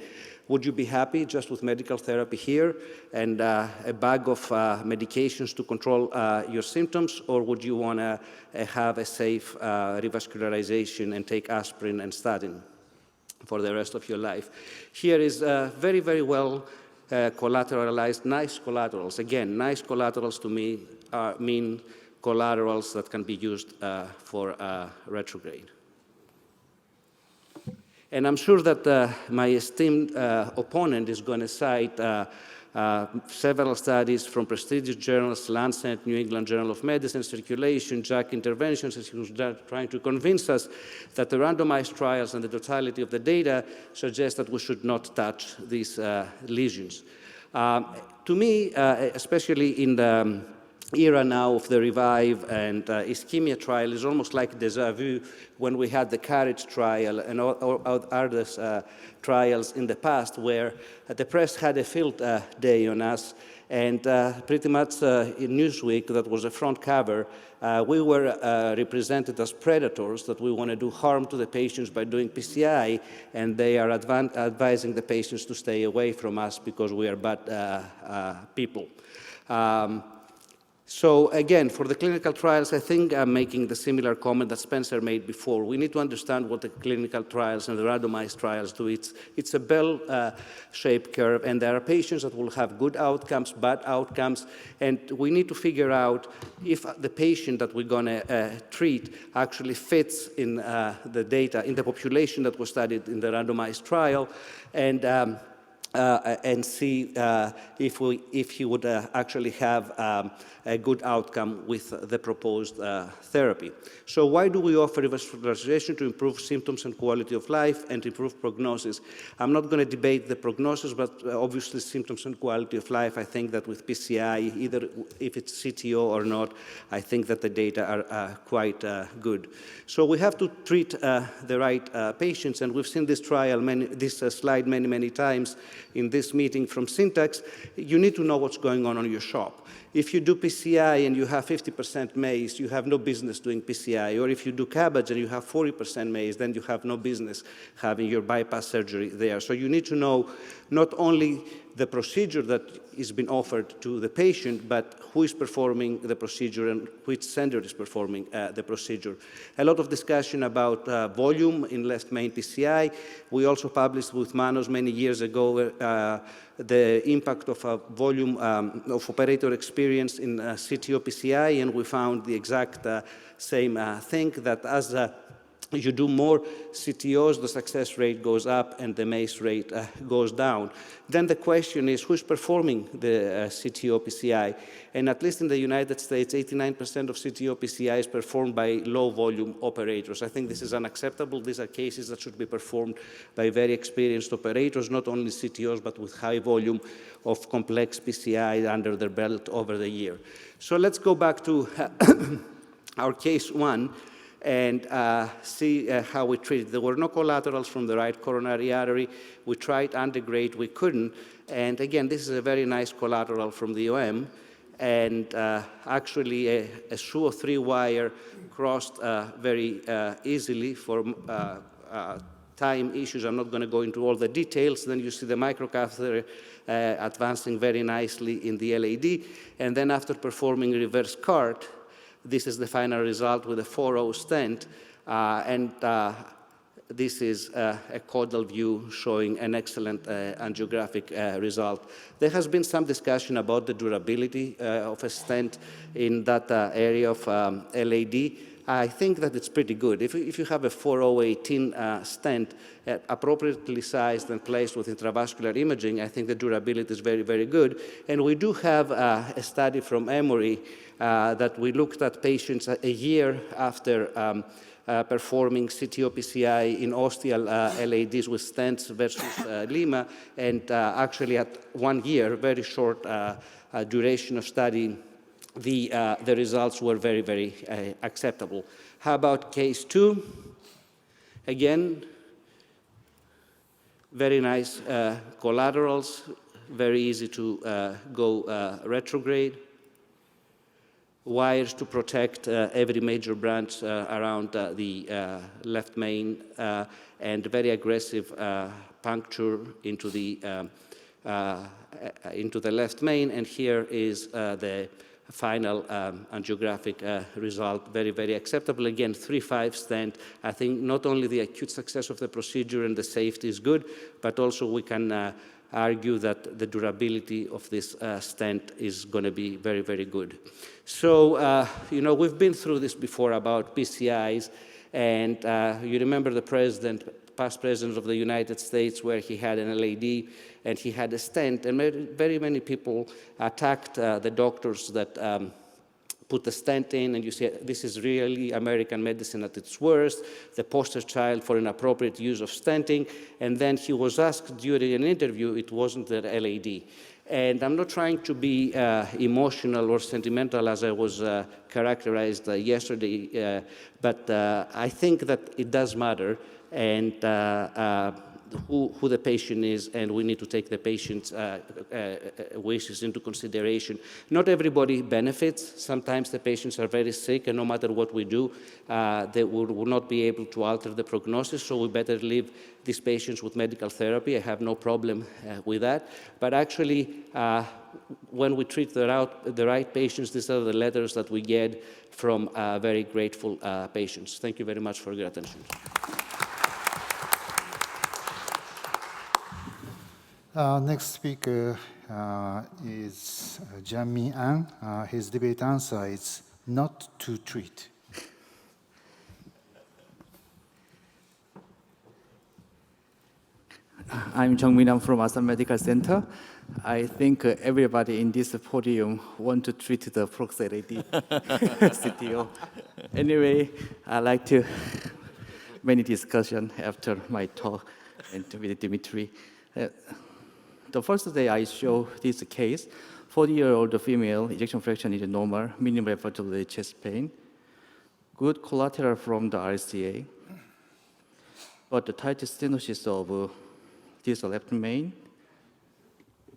would you be happy just with medical therapy here and a bag of medications to control your symptoms, or would you want to have a safe revascularization and take aspirin and statin for the rest of your life? Here is very, very well collateralized, nice collaterals. Again, nice collaterals to me mean collaterals that can be used for retrograde. And I'm sure that my esteemed opponent is going to cite several studies from prestigious journals, Lancet, New England Journal of Medicine, Circulation, JACC Interventions, as he was trying to convince us that the randomized trials and the totality of the data suggest that we should not touch these lesions. To me, especially in the era now of the REVIVE and ischemia trial, is almost like déjà vu when we had the COURAGE trial and other trials in the past where the press had a field day on us, and pretty much in Newsweek, that was a front cover, we were represented as predators, that we want to do harm to the patients by doing PCI, and they are advising the patients to stay away from us because we are bad people. So again, for the clinical trials, I think I'm making the similar comment that Spencer made before. We need to understand what the clinical trials and the randomized trials do. It's a bell-shaped curve, and there are patients that will have good outcomes, bad outcomes, and we need to figure out if the patient that we're going to treat actually fits in the data, in the population that was studied in the randomized trial, and see if he would actually have a good outcome with the proposed therapy. So why do we offer revascularization? To improve symptoms and quality of life and improve prognosis. I'm not going to debate the prognosis, but obviously symptoms and quality of life, I think that with PCI, either if it's CTO or not, I think that the data are quite good. So we have to treat the right patients, and we've seen this trial, this slide many times in this meeting from Syntax. You need to know what's going on your shop. If you do PCI and you have 50% MACE, you have no business doing PCI. Or if you do CABG and you have 40% MACE, then you have no business having your bypass surgery there. So you need to know not only the procedure that is being offered to the patient, but who is performing the procedure and which center is performing the procedure. A lot of discussion about volume in left main PCI. We also published with Manos many years ago the impact of volume of operator experience in CTO PCI, and we found the exact same thing, that as you do more CTOs, the success rate goes up and the MACE rate goes down. Then the question is, who's performing the CTO PCI? And at least in the United States, 89% of CTO PCI is performed by low-volume operators. I think this is unacceptable. These are cases that should be performed by very experienced operators, not only CTOs, but with high volume of complex PCI under their belt over the year. So let's go back to our case one and see how we treated. There were no collaterals from the right coronary artery. We tried Antegrade, we couldn't. And again, this is a very nice collateral from the OM. And actually, a Soo-3 wire crossed very easily for time issues. I'm not going to go into all the details. Then you see the microcatheter advancing very nicely in the LAD. And then after performing reverse cart, this is the final result with a 4.0 stent, this is a caudal view showing an excellent angiographic result. There has been some discussion about the durability of a stent in that area of LAD. I think that it's pretty good. If you have a 4.018 stent appropriately sized and placed with intravascular imaging, I think the durability is very good. And we do have a study from Emory that we looked at patients a year after performing CTO PCI in ostial LADs with stents versus Lima, and actually at 1 year, very short duration of study, the results were very acceptable. How about case 2? Again, very nice collaterals, very easy to go retrograde. Wires to protect every major branch around the left main, and very aggressive puncture into the left main. And here is the final angiographic result, very acceptable. Again, 3.5 stent. I think not only the acute success of the procedure and the safety is good, but also we can argue that the durability of this stent is going to be very good. So, you know, we've been through this before about PCIs, and you remember the president past president of the United States, where he had an LAD and he had a stent, and very many people attacked the doctors that put the stent in, and you see this is really American medicine at its worst, the poster child for inappropriate use of stenting. And then he was asked during an interview, it wasn't the LAD. And I'm not trying to be emotional or sentimental as I was characterized yesterday, but I think that it does matter, and who the patient is, and we need to take the patient's wishes into consideration. Not everybody benefits. Sometimes the patients are very sick, and no matter what we do, they will not be able to alter the prognosis, so we better leave these patients with medical therapy. I have no problem with that. But actually, when we treat the right patients, these are the letters that we get from very grateful patients. Thank you very much for your attention. Next speaker is Jung-Min Ahn. His debate answer is not to treat. I'm Jung-Min Ahn from Asan Medical Center. I think everybody in this podium want to treat the proximity CTO. Anyway, I like to many discussion after my talk and with Dimitri. The first day I show this case, 40-year-old female, ejection fraction is normal, minimal effort to chest pain, good collateral from the RCA, but the tight stenosis of this left main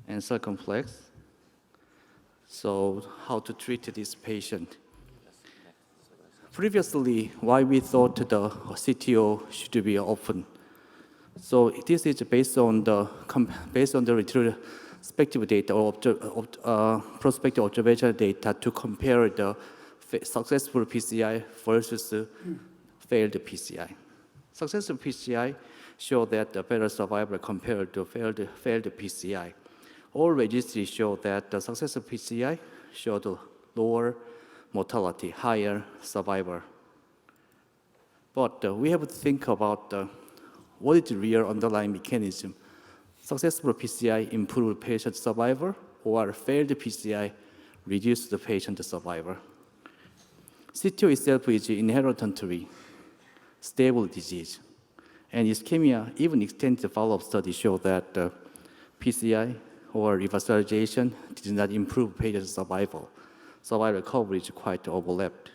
and circumflex. So how to treat this patient? Previously, why we thought the CTO should be open. So this is based on the retrospective data or prospective observational data to compare the successful PCI versus failed PCI. Successful PCI show that the better survival compared to failed PCI. All registries show that the successful PCI showed lower mortality, higher survival. But we have to think about what is the real underlying mechanism? Successful PCI improved patient survival, or failed PCI reduced the patient survival? CTO itself is inherently stable disease, and ischemia, even extended follow-up studies show that PCI or revascularization did not improve patient survival. Survival coverage quite overlapped.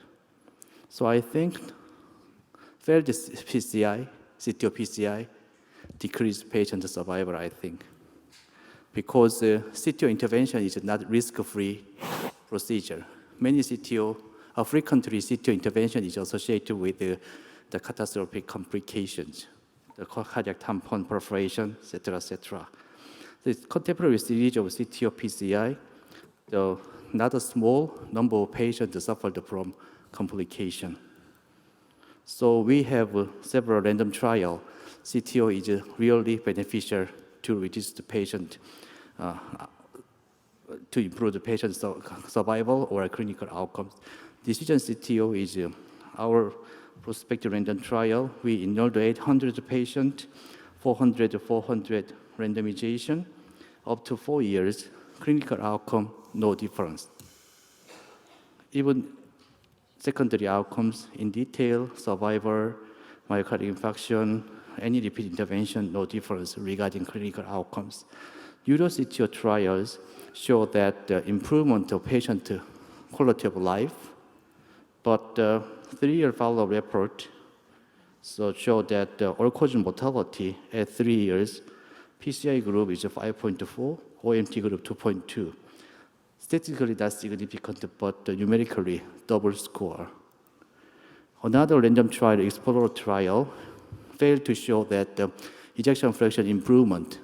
So I think failed PCI, CTO PCI, decreased patient survival, I think. Because CTO intervention is not risk-free procedure. Many CTO, frequently CTO intervention is associated with the catastrophic complications, the cardiac tampon perforation, et cetera, et cetera. The contemporary series of CTO PCI, not a small number of patients suffered from complication. So we have several random trials. CTO is really beneficial to reduce the patient, to improve the patient's survival or clinical outcomes. Decision CTO is our prospective random trial. We enrolled 800 patients, 400 randomization, up to 4 years, clinical outcome, no difference. Even secondary outcomes in detail, survivor, myocardial infarction, any repeat intervention, no difference regarding clinical outcomes. EuroCTO trials show that improvement of patient quality of life, but 3-year follow-up report show that all-cause mortality at 3 years, PCI group is 5.4, OMT group 2.2. Statistically not significant, but numerically double score. Another random trial, Explorer trial, failed to show that the ejection fraction improvement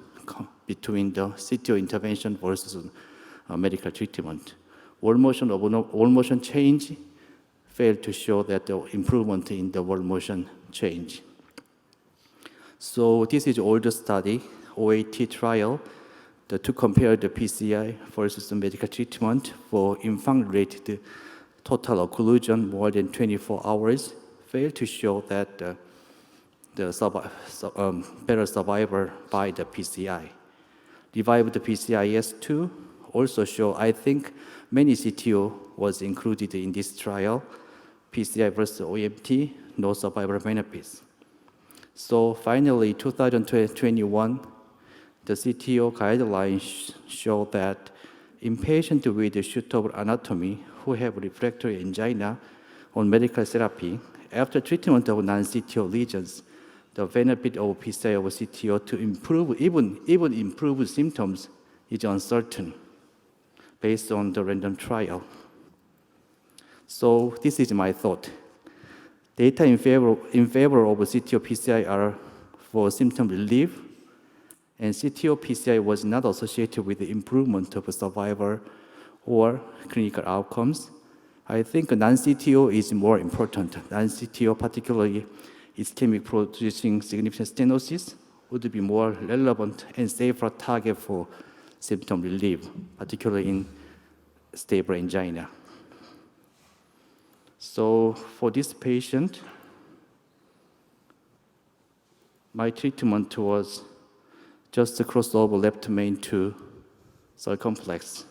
between the CTO intervention versus medical treatment. Wall motion change failed to show that the improvement in the wall motion change. So this is older study, OAT trial, to compare the PCI versus the medical treatment for infant-related total occlusion more than 24 hours, failed to show that the better survivor by the PCI. Revived PCIS2 also show, I think, many CTO was included in this trial, PCI versus OMT, no survivor benefits. So finally, 2021, the CTO guidelines show that in patients with shoot-over anatomy who have refractory angina on medical therapy, after treatment of non-CTO lesions, the benefit of PCI over CTO to improve, even improve symptoms is uncertain based on the random trial. So this is my thought. Data in favor of CTO PCI are for symptom relief, and CTO PCI was not associated with the improvement of survival or clinical outcomes. I think non-CTO is more important. Non-CTO, particularly ischemic producing significant stenosis, would be more relevant and safer target for symptom relief, particularly in stable angina. So for this patient, my treatment was just to cross over left main to circumflex,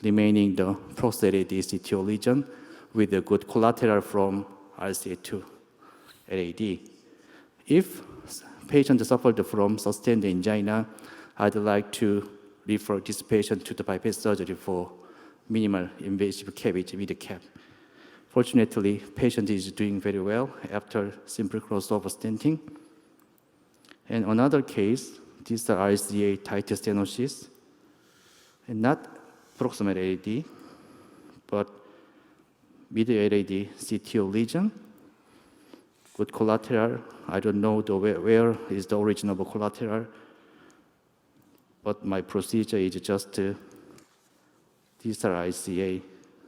remaining the prostated CTO lesion with a good collateral from RCA2 LAD. If patient suffered from sustained angina, I'd like to refer this patient to the bypass surgery for minimal invasive CABG with a cap. Fortunately, patient is doing very well after simple crossover stenting. And another case, this is RCA tight stenosis, and not proximal LAD, but middle LAD CTO lesion. Good collateral. I don't know where is the origin of a collateral, but my procedure is just distal RCA,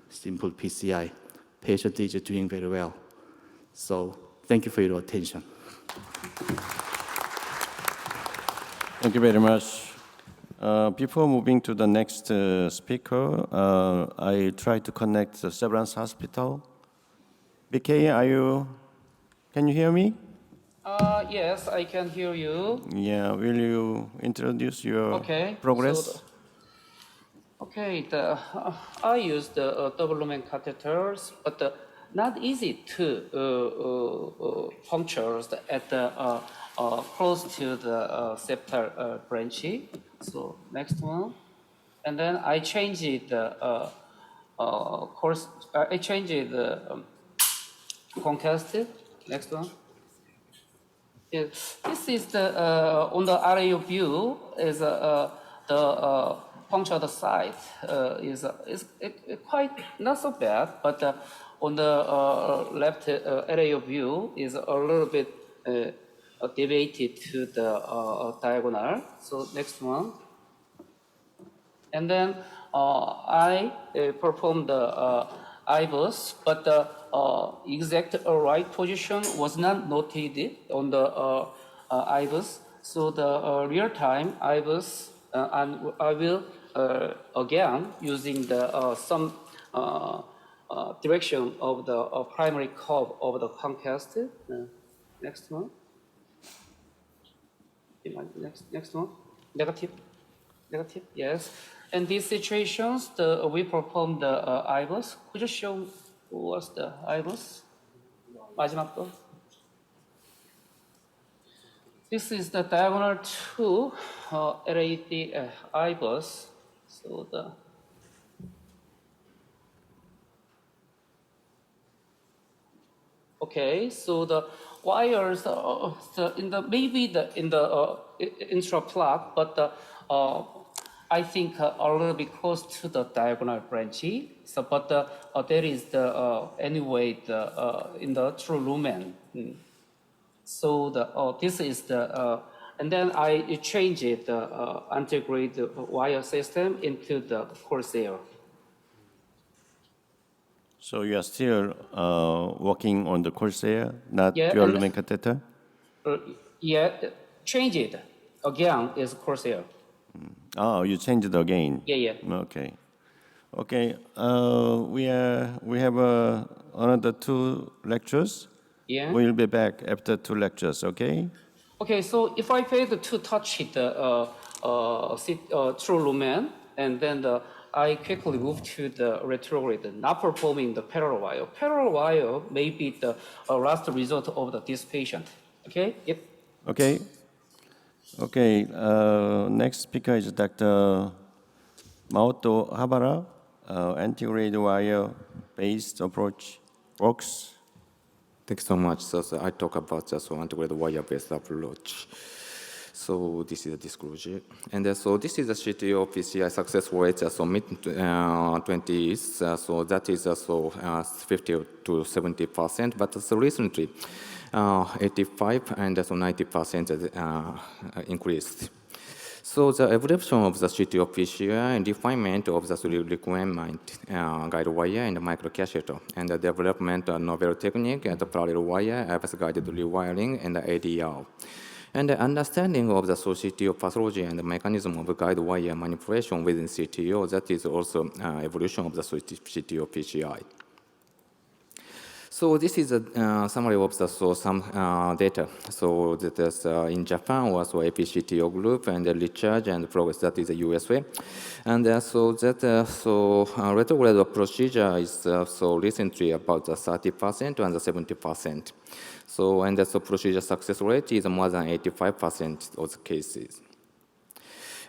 simple PCI. Patient is doing very well. So thank you for your attention. Thank you very much. Before moving to the next speaker, I try to connect the Severance Hospital. BK, can you hear me? Yes, I can hear you. Yeah, will you introduce your progress? I use the double lumen catheters, but not easy to puncture at the close to the septal branch. So next one, and then I changed the course. I changed the concussive. Next one. Yes, this is the on the RAO view is the punctured site is quite not so bad, but on the left RAO view is a little bit deviated to the diagonal. So next one, and then I performed the IVUS, but the exact right position was not noted on the IVUS. So the real time IVUS, and I will again using the some direction of the primary curve of the concussive. Next one. Next one. Negative. Yes. In these situations, we perform the IVUS. Could you show what's the IVUS? 마지막 거. This is the diagonal to LAD IVUS. So the so the wires in the intraplug, but I think a little bit close to the diagonal branch. So, but there is the anyway in the true lumen. So this is the and then I changed the Antegrade wire system into the Corsair. So you are still working on the Corsair, not dual lumen catheter? Change it again is Corsair. Oh, you changed it again. Yeah. Okay. We have another 2 lectures. Yeah. We'll be back after 2 lectures, okay? Okay, so if I fail to touch the true lumen, and then I quickly move to the retrograde, not performing the parallel wire. Parallel wire may be the last result of this patient. Okay? Yep. Okay. Okay. Next speaker is Dr. Maoto Habara. Antegrade wire-based approach works. Thanks so much. So I talk about the antegrade wire-based approach. So this is a disclosure. And so this is a CTO PCI success rate, so mid-20s, so that is 50 to 70%, but so recently 85 and so 90% increased. So the evolution of the CTO PCI and refinement of the requirement guide wire and microcatheter, and the development of novel technique and the parallel wire, guided rewiring, and the ADR. And the understanding of the CTO pathology and the mechanism of guide wire manipulation within CTO, that is also evolution of the CTO PCI. So this is a summary of the, some data. So that is in Japan was APCTO group and the research and progress, that is the USA. And so that retrograde procedure is so recently about 30% and 70%. So and the procedure success rate is more than 85% of the cases.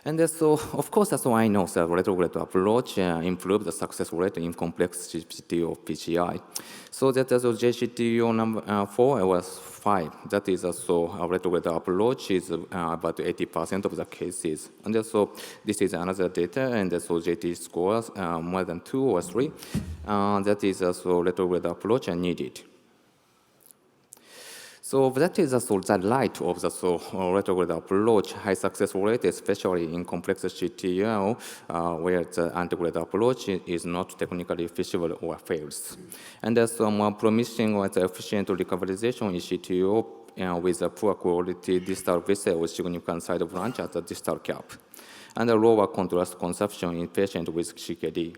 And so, of course, so I know the retrograde approach improves the success rate in complex CTO PCI. So that the JCTO number 4 was 5. That is also a retrograde approach is about 80% of the cases. And so this is another data, and so JT scores more than 2 or 3. That is also retrograde approach and needed. So that is also the light of the retrograde approach, high success rate, especially in complex CTO, where the antegrade approach is not technically feasible or fails. And there's more promising or efficient recoverization in CTO with a poor quality distal vessel with significant side branch at the distal cap, and a lower contrast consumption in patients with CKD.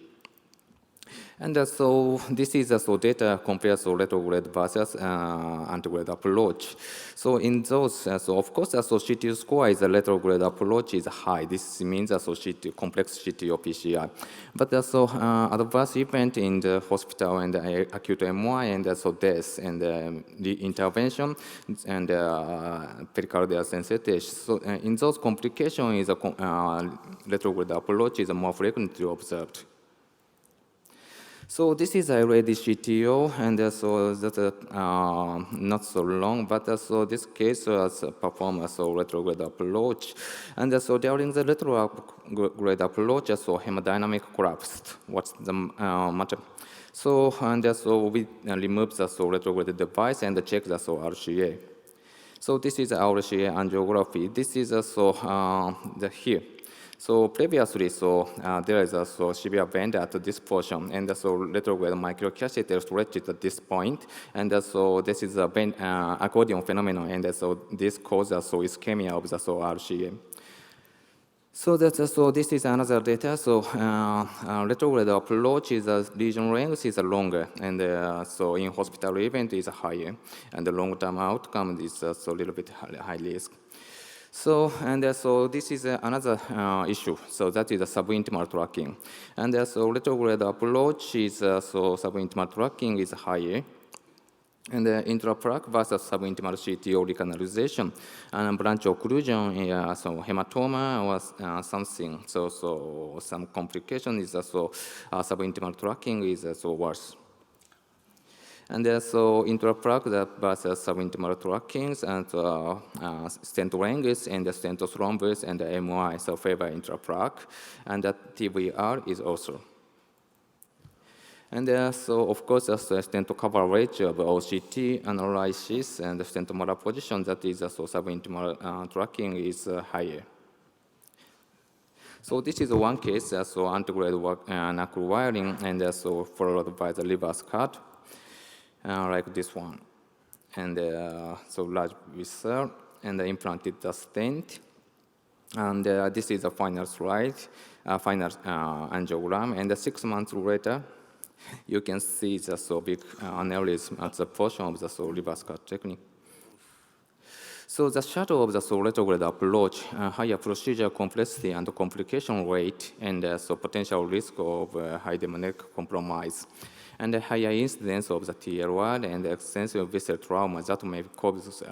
And so this is data compares retrograde versus antegrade approach. So in those, so of course, CTO score is a retrograde approach is high. This means associated complex CTO PCI. But also adverse event in the hospital and acute MI and also death and the intervention and pericardial sensation. So in those complications, retrograde approach is more frequently observed. So this is already CTO, and so that's not so long, but so this case was performed as a retrograde approach. And so during the retrograde approach, so hemodynamic collapsed. What's the matter? So, and so we remove the retrograde device and check the RCA. So this is RCA angiography. This is also here. So previously, there is a severe bend at this portion, and so retrograde microcatheter stretched at this point, and so this is a bend, accordion phenomenon, and so this causes ischemia of the RCA. So this is another data. So retrograde approach is lesion length is longer, and so in hospital event is higher, and the long-term outcome is a little bit high risk. So, and so this is another issue. So that is a subintimal tracking. And so retrograde approach is, so subintimal tracking is higher. And the intraplaque versus subintimal CTO recanalization and branch occlusion, so hematoma or something. So some complication is also subintimal tracking is also worse. And so intraplaque versus subintimal trackings and stent length and the stent thrombus and the MI, so favor intraplaque, and that TVR is also. And so, of course, the stent coverage of OCT analysis and the stent molar position, that is also subintimal tracking is higher. So this is one case, so antegrade knuckle wiring, and so followed by the reverse cut. Like this one, and so large vessel, and implanted the stent, and this is the final slide, final angiogram, and 6 months later, You can see the big aneurysm at the portion of the reverse cut technique. So the shadow of the retrograde approach, higher procedure complexity and complication rate, and potential risk of high demonic compromise, and a higher incidence of the TLR and extensive visceral trauma that may cause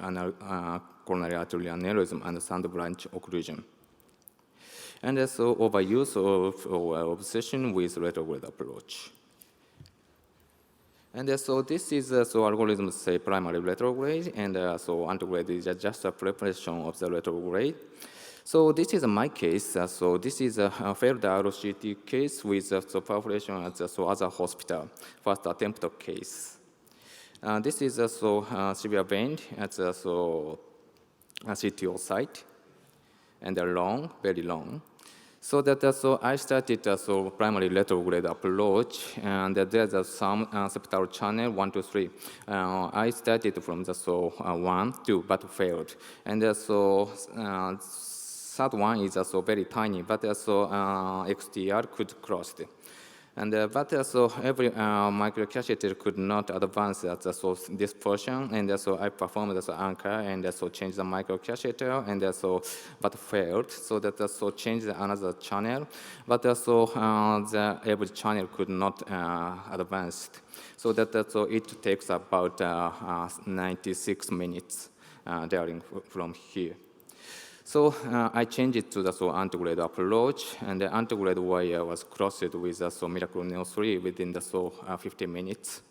coronary artery aneurysm and sand branch occlusion. And also overuse or obsession with retrograde approach. And so this is algorithm say primary retrograde, and so antegrade is just a preparation of the retrograde. So this is my case. So this is a failed RCT case with perforation at the other hospital, first attempt case. This is severe vein at the CTO site, and long, very long. So that I started primary retrograde approach, and there's some septal channel 1 to 3. I started from the 1, 2, but failed, and third one is very tiny, but XTR could cross it. And but every microcatheter could not advance at this portion, and so I performed the anchor and changed the microcatheter, and but failed. So that changed another channel, but the every channel could not advance. So that it takes about 96 minutes from here. So I changed it to the antegrade approach, and the antegrade wire was crossed with the Miracle Neo 3 within the 15 minutes.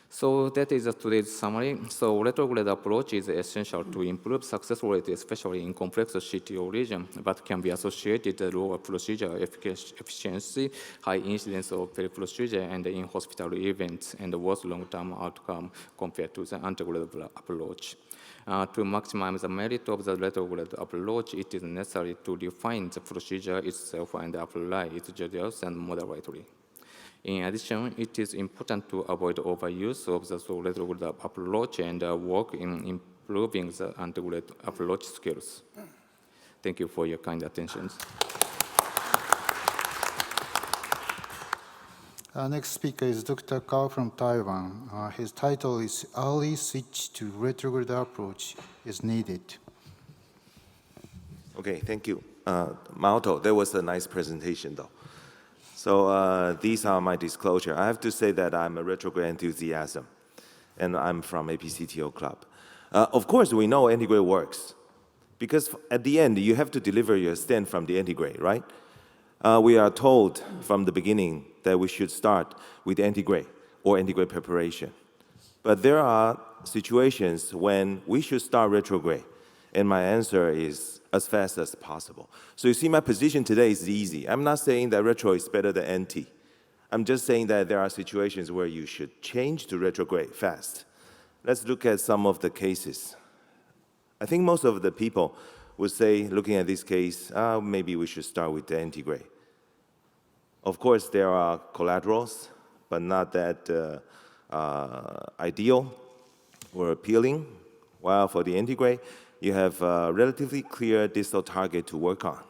So that is today's summary. So retrograde approach is essential to improve success rate, especially in complex CTO region, but can be associated with lower procedure efficiency, high incidence of peri-procedure, and in-hospital events, and worse long-term outcome compared to the antegrade approach. To maximize the merit of the retrograde approach, it is necessary to define the procedure itself and apply it judicious and moderately. In addition, it is important to avoid overuse of the retrograde approach and work in improving the antegrade approach skills. Thank you for your kind attention. Next speaker is Dr. Kao from Taiwan. His title is Early Switch to Retrograde Approach is Needed. Okay, thank you. Maoto, that was a nice presentation though. So these are my disclosure. I have to say that I'm a retrograde enthusiast, and I'm from APCTO Club. Of course, we know Antegrade works, because at the end, you have to deliver your stent from the Antegrade, right? We are told from the beginning that we should start with Antegrade or Antegrade preparation. But there are situations when we should start retrograde, and my answer is as fast as possible. So you see, my position today is easy. I'm not saying that retro is better than NT. I'm just saying that there are situations where you should change to retrograde fast. Let's look at some of the cases. I think most of the people would say, looking at this case, maybe we should start with the Antegrade. Of course, there are collaterals, but not that ideal or appealing. While for the Antegrade, you have a relatively clear distal target to work on.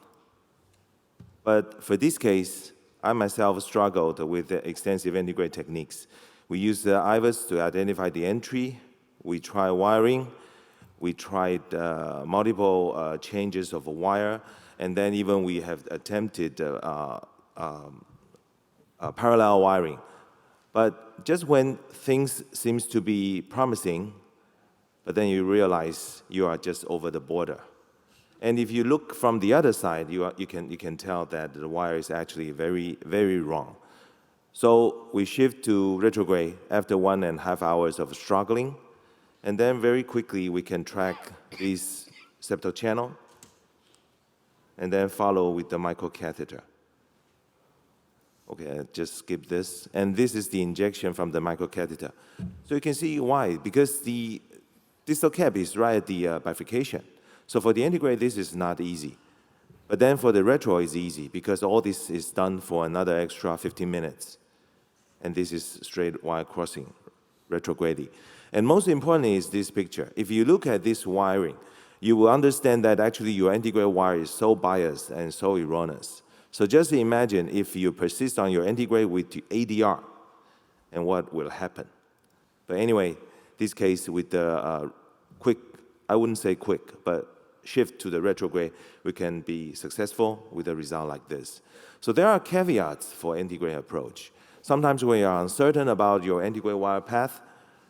But for this case, I myself struggled with the extensive Antegrade techniques. We use the IVUS to identify the entry. We try wiring. We tried multiple changes of a wire, and then even we have attempted parallel wiring. But just when things seems to be promising, but then you realize you are just over the border. And if you look from the other side, you can tell that the wire is actually very, very wrong. So we shift to retrograde after 1.5 hours of struggling, and then very quickly we can track this septal channel, and then follow with the microcatheter. Okay, just skip this. And this is the injection from the microcatheter. So you can see why, because the distal cap is right at the bifurcation. So for the Antegrade, this is not easy. But then for the retro, it's easy, because all this is done for another extra 15 minutes. And this is straight wire crossing, retrograde. And most importantly is this picture. If you look at this wiring, you will understand that actually your Antegrade wire is so biased and so erroneous. So just imagine if you persist on your antegrade with ADR, and what will happen. But anyway, this case with the quick, I wouldn't say quick, but shift to the retrograde, we can be successful with a result like this. So there are caveats for antegrade approach. Sometimes when you are uncertain about your antegrade wire path,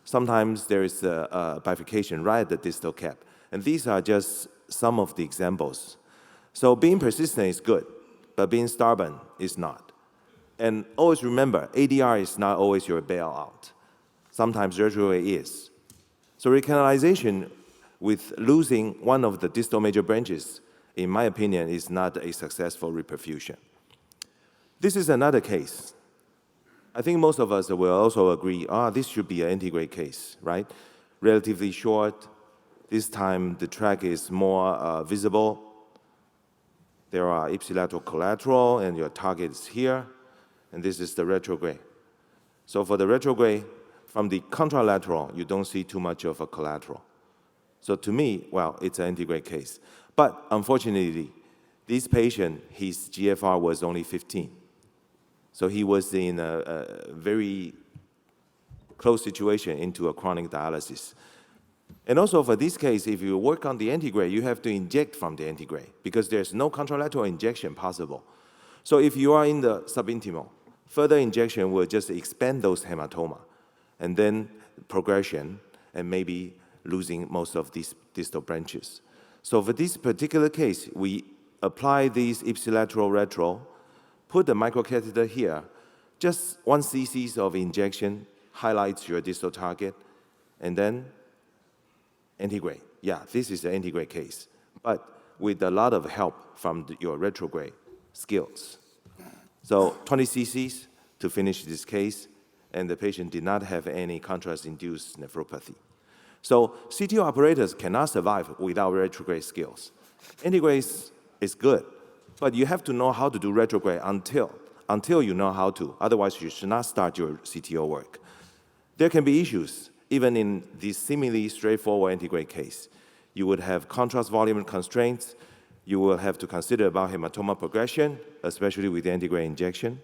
sometimes there is a bifurcation right at the distal cap. And these are just some of the examples. So being persistent is good, but being stubborn is not. And always remember, ADR is not always your bailout. Sometimes retrograde is. So recanalization with losing one of the distal major branches, in my opinion, is not a successful reperfusion. This is another case. I think most of us will also agree, this should be an antegrade case, right? Relatively short. This time the track is more visible. There are ipsilateral collateral, and your target is here. And this is the retrograde. So for the retrograde, from the contralateral, you don't see too much of a collateral. So to me, well, it's an antegrade case. But unfortunately, this patient, his GFR was only 15. So he was in a very close situation into a chronic dialysis. And also for this case, if you work on the antegrade, you have to inject from the antegrade because there's no contralateral injection possible. So if you are in the subintimal, further injection will just expand those hematoma, and then progression, and maybe losing most of these distal branches. So for this particular case, we apply these ipsilateral retro, put the microcatheter here, just 1 cc of injection highlights your distal target, and then antegrade. Yeah, this is an antegrade case, but with a lot of help from your retrograde skills. So 20 cc's to finish this case, and the patient did not have any contrast-induced nephropathy. So CTO operators cannot survive without retrograde skills. Antegrade is good, but you have to know how to do retrograde until you know how to. Otherwise, you should not start your CTO work. There can be issues, even in this seemingly straightforward antegrade case. You would have contrast volume constraints. You will have to consider about hematoma progression, especially with the antegrade injection.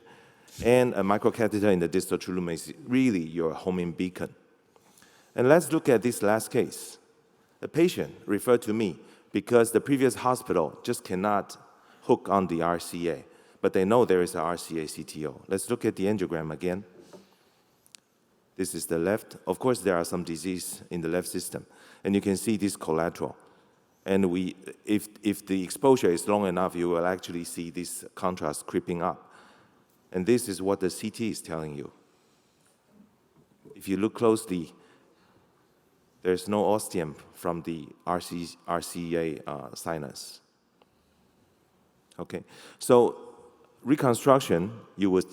And a microcatheter in the distal true lumen is really your homing beacon. And let's look at this last case. A patient referred to me because the previous hospital just cannot hook on the RCA, but they know there is a RCA CTO. Let's look at the angiogram again. This is the left. Of course, there are some disease in the left system, and you can see this collateral. And if the exposure is long enough, you will actually see this contrast creeping up. And this is what the CT is telling you. If you look closely, there's no ostium from the RCA sinus. Okay, so reconstruction, you would,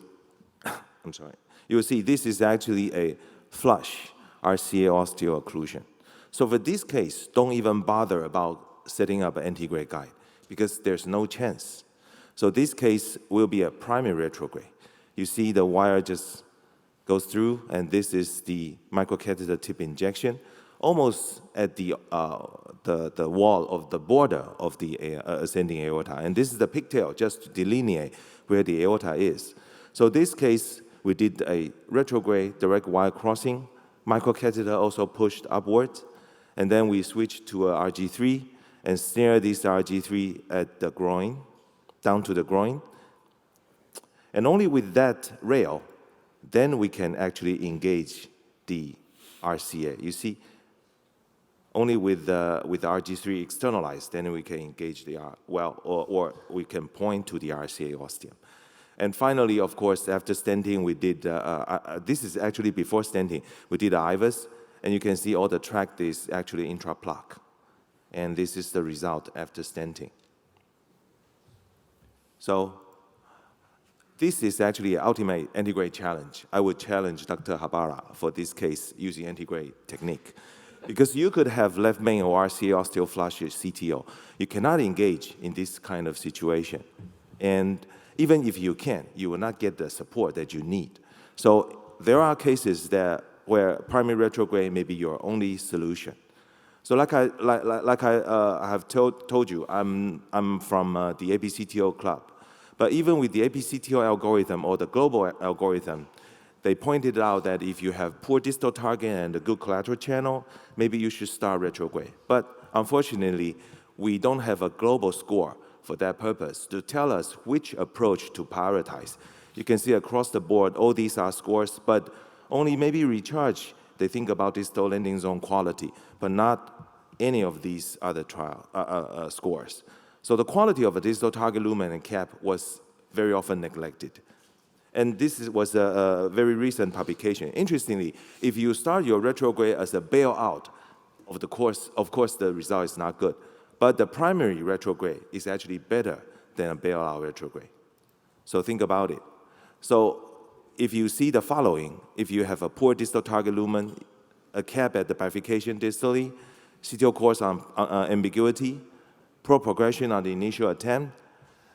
you will see this is actually a flush RCA osteoocclusion. So for this case, don't even bother about setting up an antegrade guide because there's no chance. So this case will be a primary retrograde. You see the wire just goes through, and this is the microcatheter tip injection, almost at the wall of the border of the ascending aorta. And this is the pigtail just to delineate where the aorta is. So this case, we did a retrograde direct wire crossing, microcatheter also pushed upwards, and then we switched to a RG3 and snare this RG3 at the groin, down to the groin. And only with that rail, then we can actually engage the RCA. You see, only with the RG3 externalized, then we can engage the, or we can point to the RCA ostium. And finally, of course, after stenting, we did, this is actually before stenting, we did IVUS, and you can see all the tract is actually intraplaque. And this is the result after stenting. So this is actually an ultimate antegrade challenge. I would challenge Dr. Habara for this case using antegrade technique. Because you could have left main or RCA osteoflush CTO. You cannot engage in this kind of situation. And even if you can, you will not get the support that you need. So there are cases where primary retrograde may be your only solution. So like I have told you, I'm from the APCTO club. But even with the APCTO algorithm or the global algorithm, they pointed out that if you have poor distal target and a good collateral channel, maybe you should start retrograde. But unfortunately, we don't have a global score for that purpose to tell us which approach to prioritize. You can see across the board, all these are scores, but only maybe recharge, they think about distal landing zone quality, but not any of these other scores. So the quality of a distal target lumen and cap was very often neglected. And this was a very recent publication. Interestingly, if you start your retrograde as a bailout of the course, of course the result is not good. But the primary retrograde is actually better than a bailout retrograde. So think about it. So if you see the following, if you have a poor distal target lumen, a cap at the bifurcation distally, CTO course on ambiguity, poor progression on the initial attempt,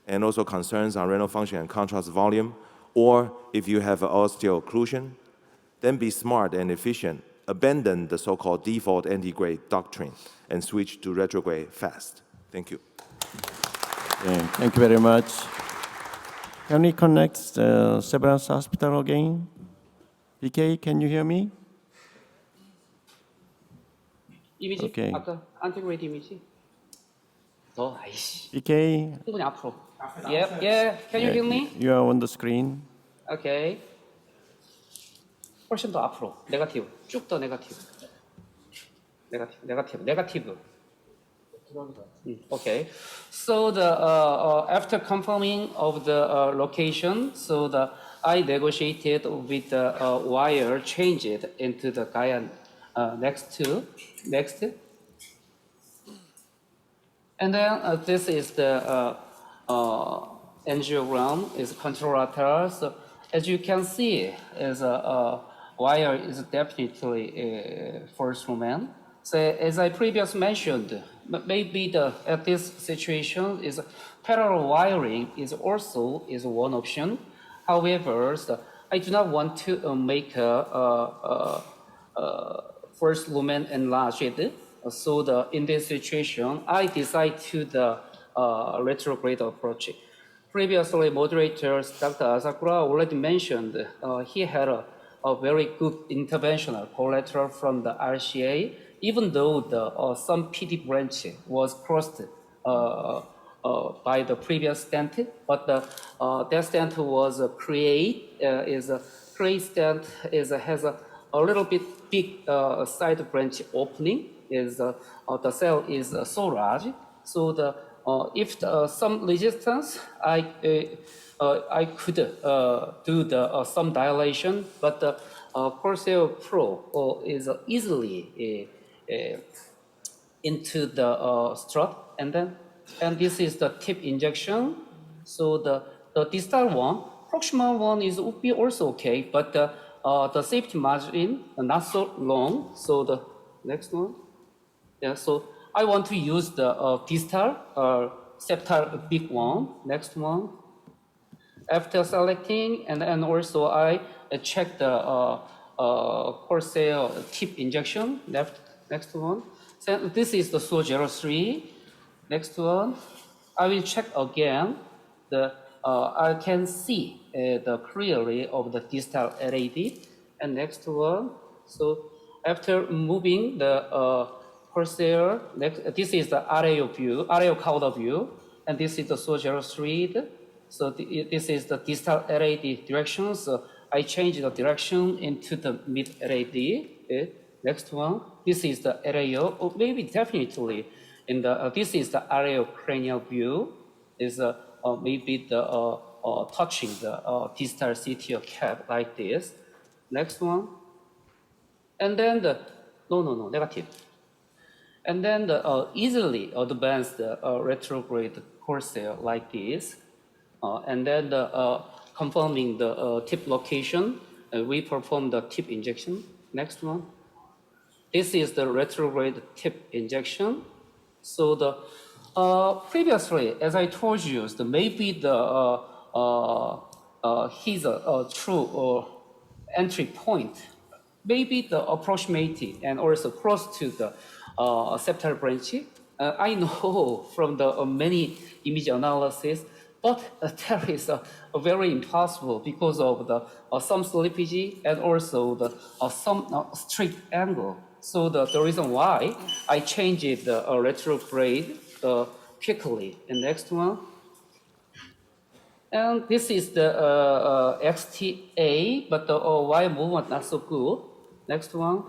and also concerns on renal function and contrast volume, or if you have osteocclusion, then be smart and efficient. Abandon the so-called default antegrade doctrine and switch to retrograde fast. Thank you. Okay, thank you very much. Can we connect the Severance Hospital again? BK, can you hear me? 이미지? Okay. 아까 안테그레이드 이미지? 아이씨. BK? 충분히 앞으로. Yeah, can you hear me? You are on the screen. Okay. 훨씬 더 앞으로. 네거티브. 쭉 더 네거티브. 네거티브. Okay. So after confirming of the location, so I negotiated with the wire, change it into the Gaia next. And then this is the angiogram, is controller. So as you can see, is a wire is definitely first Lumen. So as I previously mentioned, maybe at this situation is parallel wiring is also one option. However, I do not want to make a first lumen enlarged. So in this situation, I decide to the retrograde approach. Previously, moderators Dr. Asakura already mentioned he had a very good interventional collateral from the RCA, even though some PD branch was crossed by the previous stent, but that stent was create stent has a little bit big side branch opening. The cell is so large, so if some resistance, I could do some dilation, but the Corsair Pro is easily into the strut, and this is the tip injection. So the distal one, proximal one would be also okay, but the safety margin not so long. So the next one, yeah. So I want to use the distal septal big one. Next one. After selecting, and also I check the Corsair tip injection. Next one. So this is the SO03. Next one. I will check again. I can see the clearly of the distal LAD. And next one. So after moving the Corsair, this is the RAO counter view, and this is the SO03. So this is the distal LAD direction. So I change the direction into the mid LAD. Next one. This is the RAO. Or maybe definitely in the this is the RAO cranial view. Is maybe the touching the distal CTO cap like this. Next one. And then no negative. And then the easily advance the retrograde Corsair like this. And then confirming the tip location, we perform the tip injection. Next one. This is the retrograde tip injection. So previously, as I told you, maybe he's a true entry point. Maybe the approximating and also close to the septal branch. I know from the many image analysis, But there is a very impossible because of the some slippage and also the some straight angle. So the reason why I changed the retrograde quickly. And next one. And this is the XTA, but the Y movement not so good. Next one.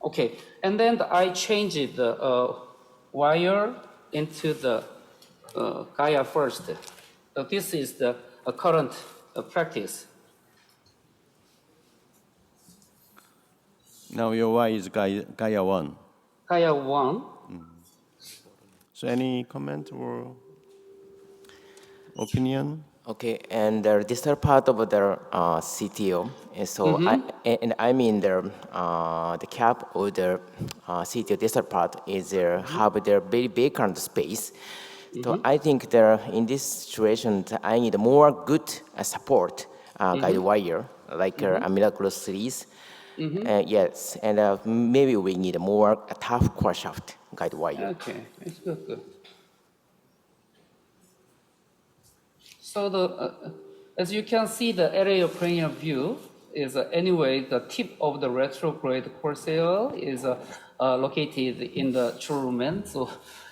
Okay, and then I changed the wire into the Gaia first. So this is the current practice. Now your Y is Gaia 1. Gaia 1. So any comment or opinion? Okay, and the distal part of the CTO, and so I mean the cap or the CTO distal part is have their very vacant space. So I think there in this situation I need more good support guide wire like a Miraculous series. Yes, and maybe we need more tough core shaft guide wire. Okay, it's good. So as you can see, the area cranial view is anyway the tip of the retrograde corsair is located in the true lumen. So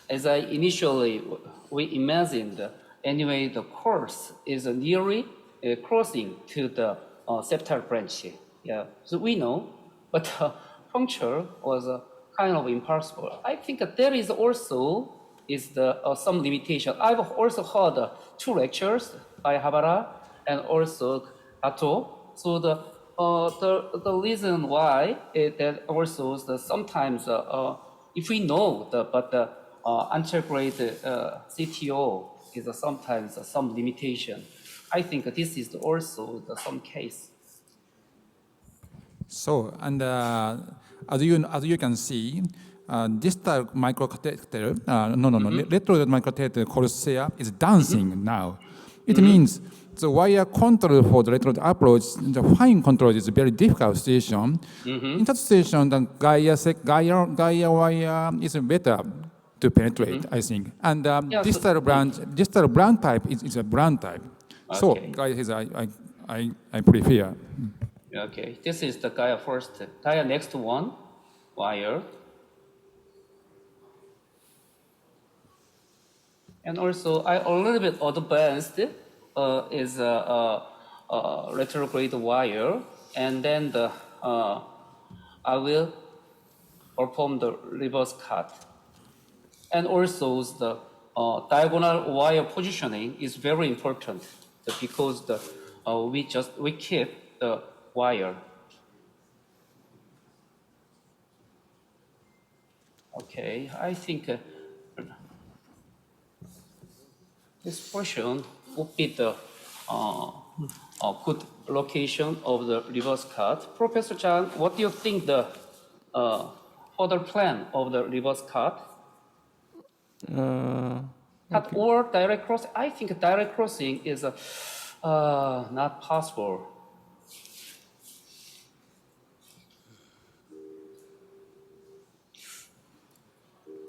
as I initially we imagined, anyway the course is nearly crossing to the septal branch. Yeah, so we know, but puncture was kind of impossible. I think there is also some limitation. I've also heard 2 lectures by Habara and also Kato. So the reason why that also sometimes if we know but the Antegrade CTO is sometimes some limitation. I think this is also some case. So, and as you can see, distal microcatheter, retrograde microcatheter corsair is dancing now. It means the wire control for the retrograde approach, the fine control is a very difficult situation. In that situation, the Gaia wire is better to penetrate, I think. And distal branch type is a branch type. Okay. So, Gaia is I prefer. Okay, this is the Gaia first. Gaia next one, wire. And also, I a little bit advanced is retrograde wire, and then I will perform the reverse cut. And also, the diagonal wire positioning is very important because we keep the wire. Okay, I think this portion would be the good location of the reverse cut. Professor Jang, what do you think the further plan of the reverse cut? Cut or direct crossing? I think direct crossing is not possible.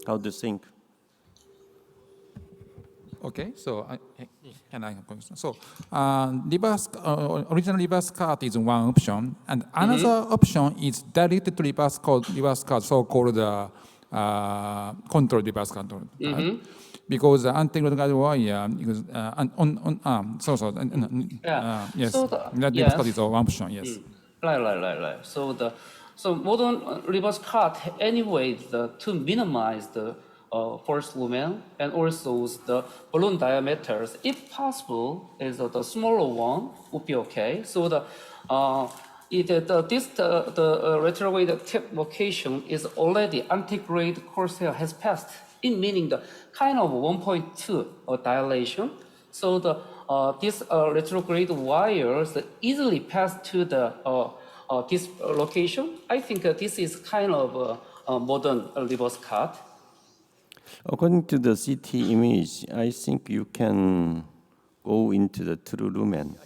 How do you think? Okay, so original reverse cut is one option, and another option is directed reverse cut, so-called control reverse cut. Because the Antegrade guide wire is yes, that reverse cut is one option. Yes. Right. So modern reverse cut anyway to minimize the first lumen and also the balloon diameters. If possible, is the smaller one would be okay. So the retrograde tip location is already antegrade corsair has passed. It meaning the kind of 1.2 dilation. So this retrograde wires easily pass to the this location. I think this is kind of a modern reverse cut. According to the CT image, I think you can go into the true lumen.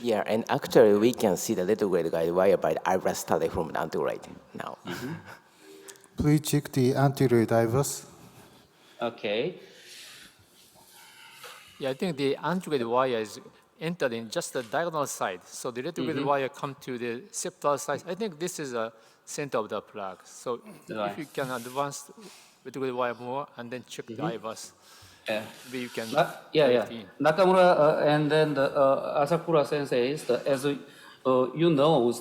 Yeah, and actually we can see the retrograde guide wire by the IVAS study from the Antegrade now. Please check the Antegrade IVAS. Okay. Yeah, I think the Antegrade wire is entered in just the diagonal side. So the retrograde wire come to the septal side. I think this is a center of the plug. So if you can advance retrograde wire more and then check the IVUS, maybe you can Yeah. in. Nakamura and then the Asakura sensei, as you know,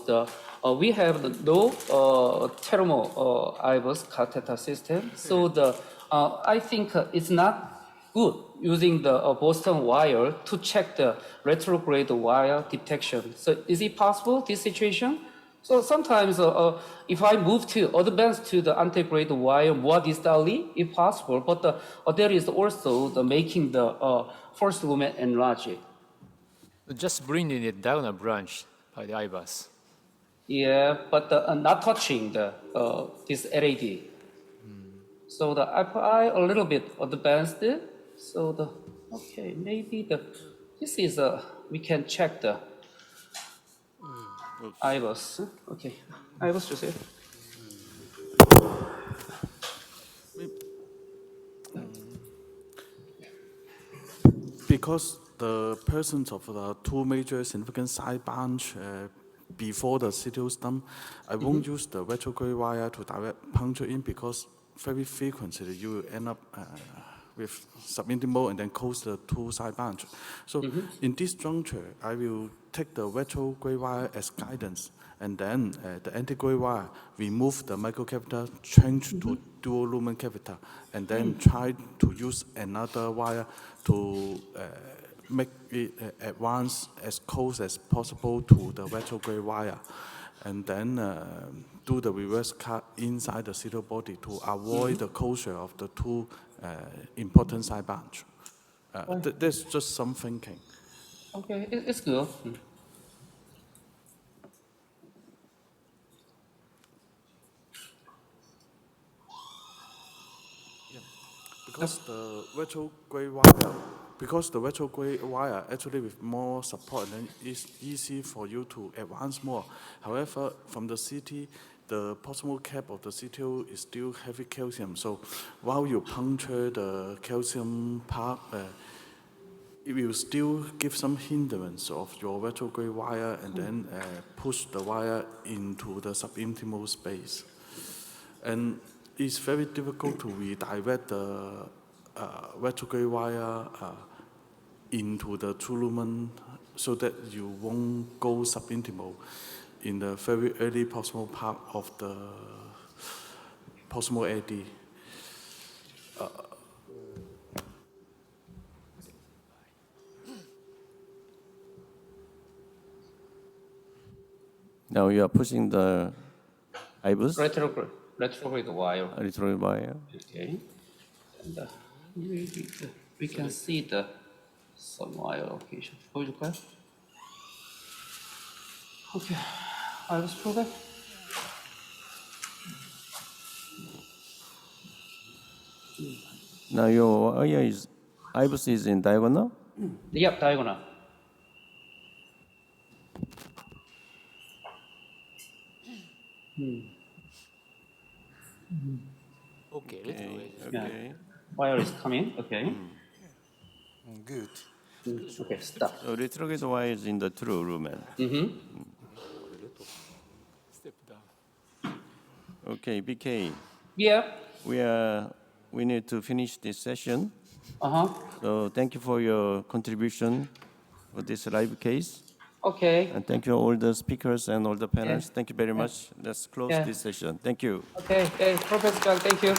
we have no thermal IVUS catheter system. So I think it's not good using the Boston wire to check the retrograde wire detection. So is it possible, this situation? So sometimes if I move to advance to the antegrade wire more distally, if possible, but there is also the making the first lumen enlarge. Just bringing it down a branch by the IVUS. Yeah, but not touching the this LAD. So the I a little bit advanced. So okay, maybe this is we can check the IVUS. Okay, IVUS 주세요. Because the presence of the two major significant side branch before the CTO stump, I won't use the retrograde wire to direct puncture in because very frequently you end up with subintimal and then close the two side branch. So in this juncture, I will take the retrograde wire as guidance, and then the antegrade wire, remove the microcatheter, change to dual lumen catheter, and then try to use another wire to make it advance as close as possible to the retrograde wire, and then do the reverse cut inside the CTO body to avoid the closure of the two important side branch. There's just some thinking. Okay, it's good. Because the retrograde wire actually with more support, then it's easy for you to advance more. However, from the CT, the proximal cap of the CTO is still heavy calcium. So while you puncture the calcium part, it will still give some hindrance of your retrograde wire and then push the wire into the subintimal space. And it's very difficult to redirect the retrograde wire into the true lumen so that you won't go subintimal in the very early proximal part of the proximal AD. Now you are pushing the IVUS? Retrograde wire. Retrograde wire. Okay. And we can see the some wire location. 보여줄까요? Okay. IVUS probe. Now your wire is IVUS is in diagonal? Yep, diagonal. Okay. Wire is coming. Okay. Good. Okay, stop. So retrograde wire is in the true lumen. Step down. Okay, BK. Yeah. We need to finish this session. Uh-huh. So thank you for your contribution for this live case. Okay. And thank you all the speakers and all the panelists. Yeah. Thank you very much. Let's close Yeah. this session. Thank you. Okay, Professor Jang, thank you.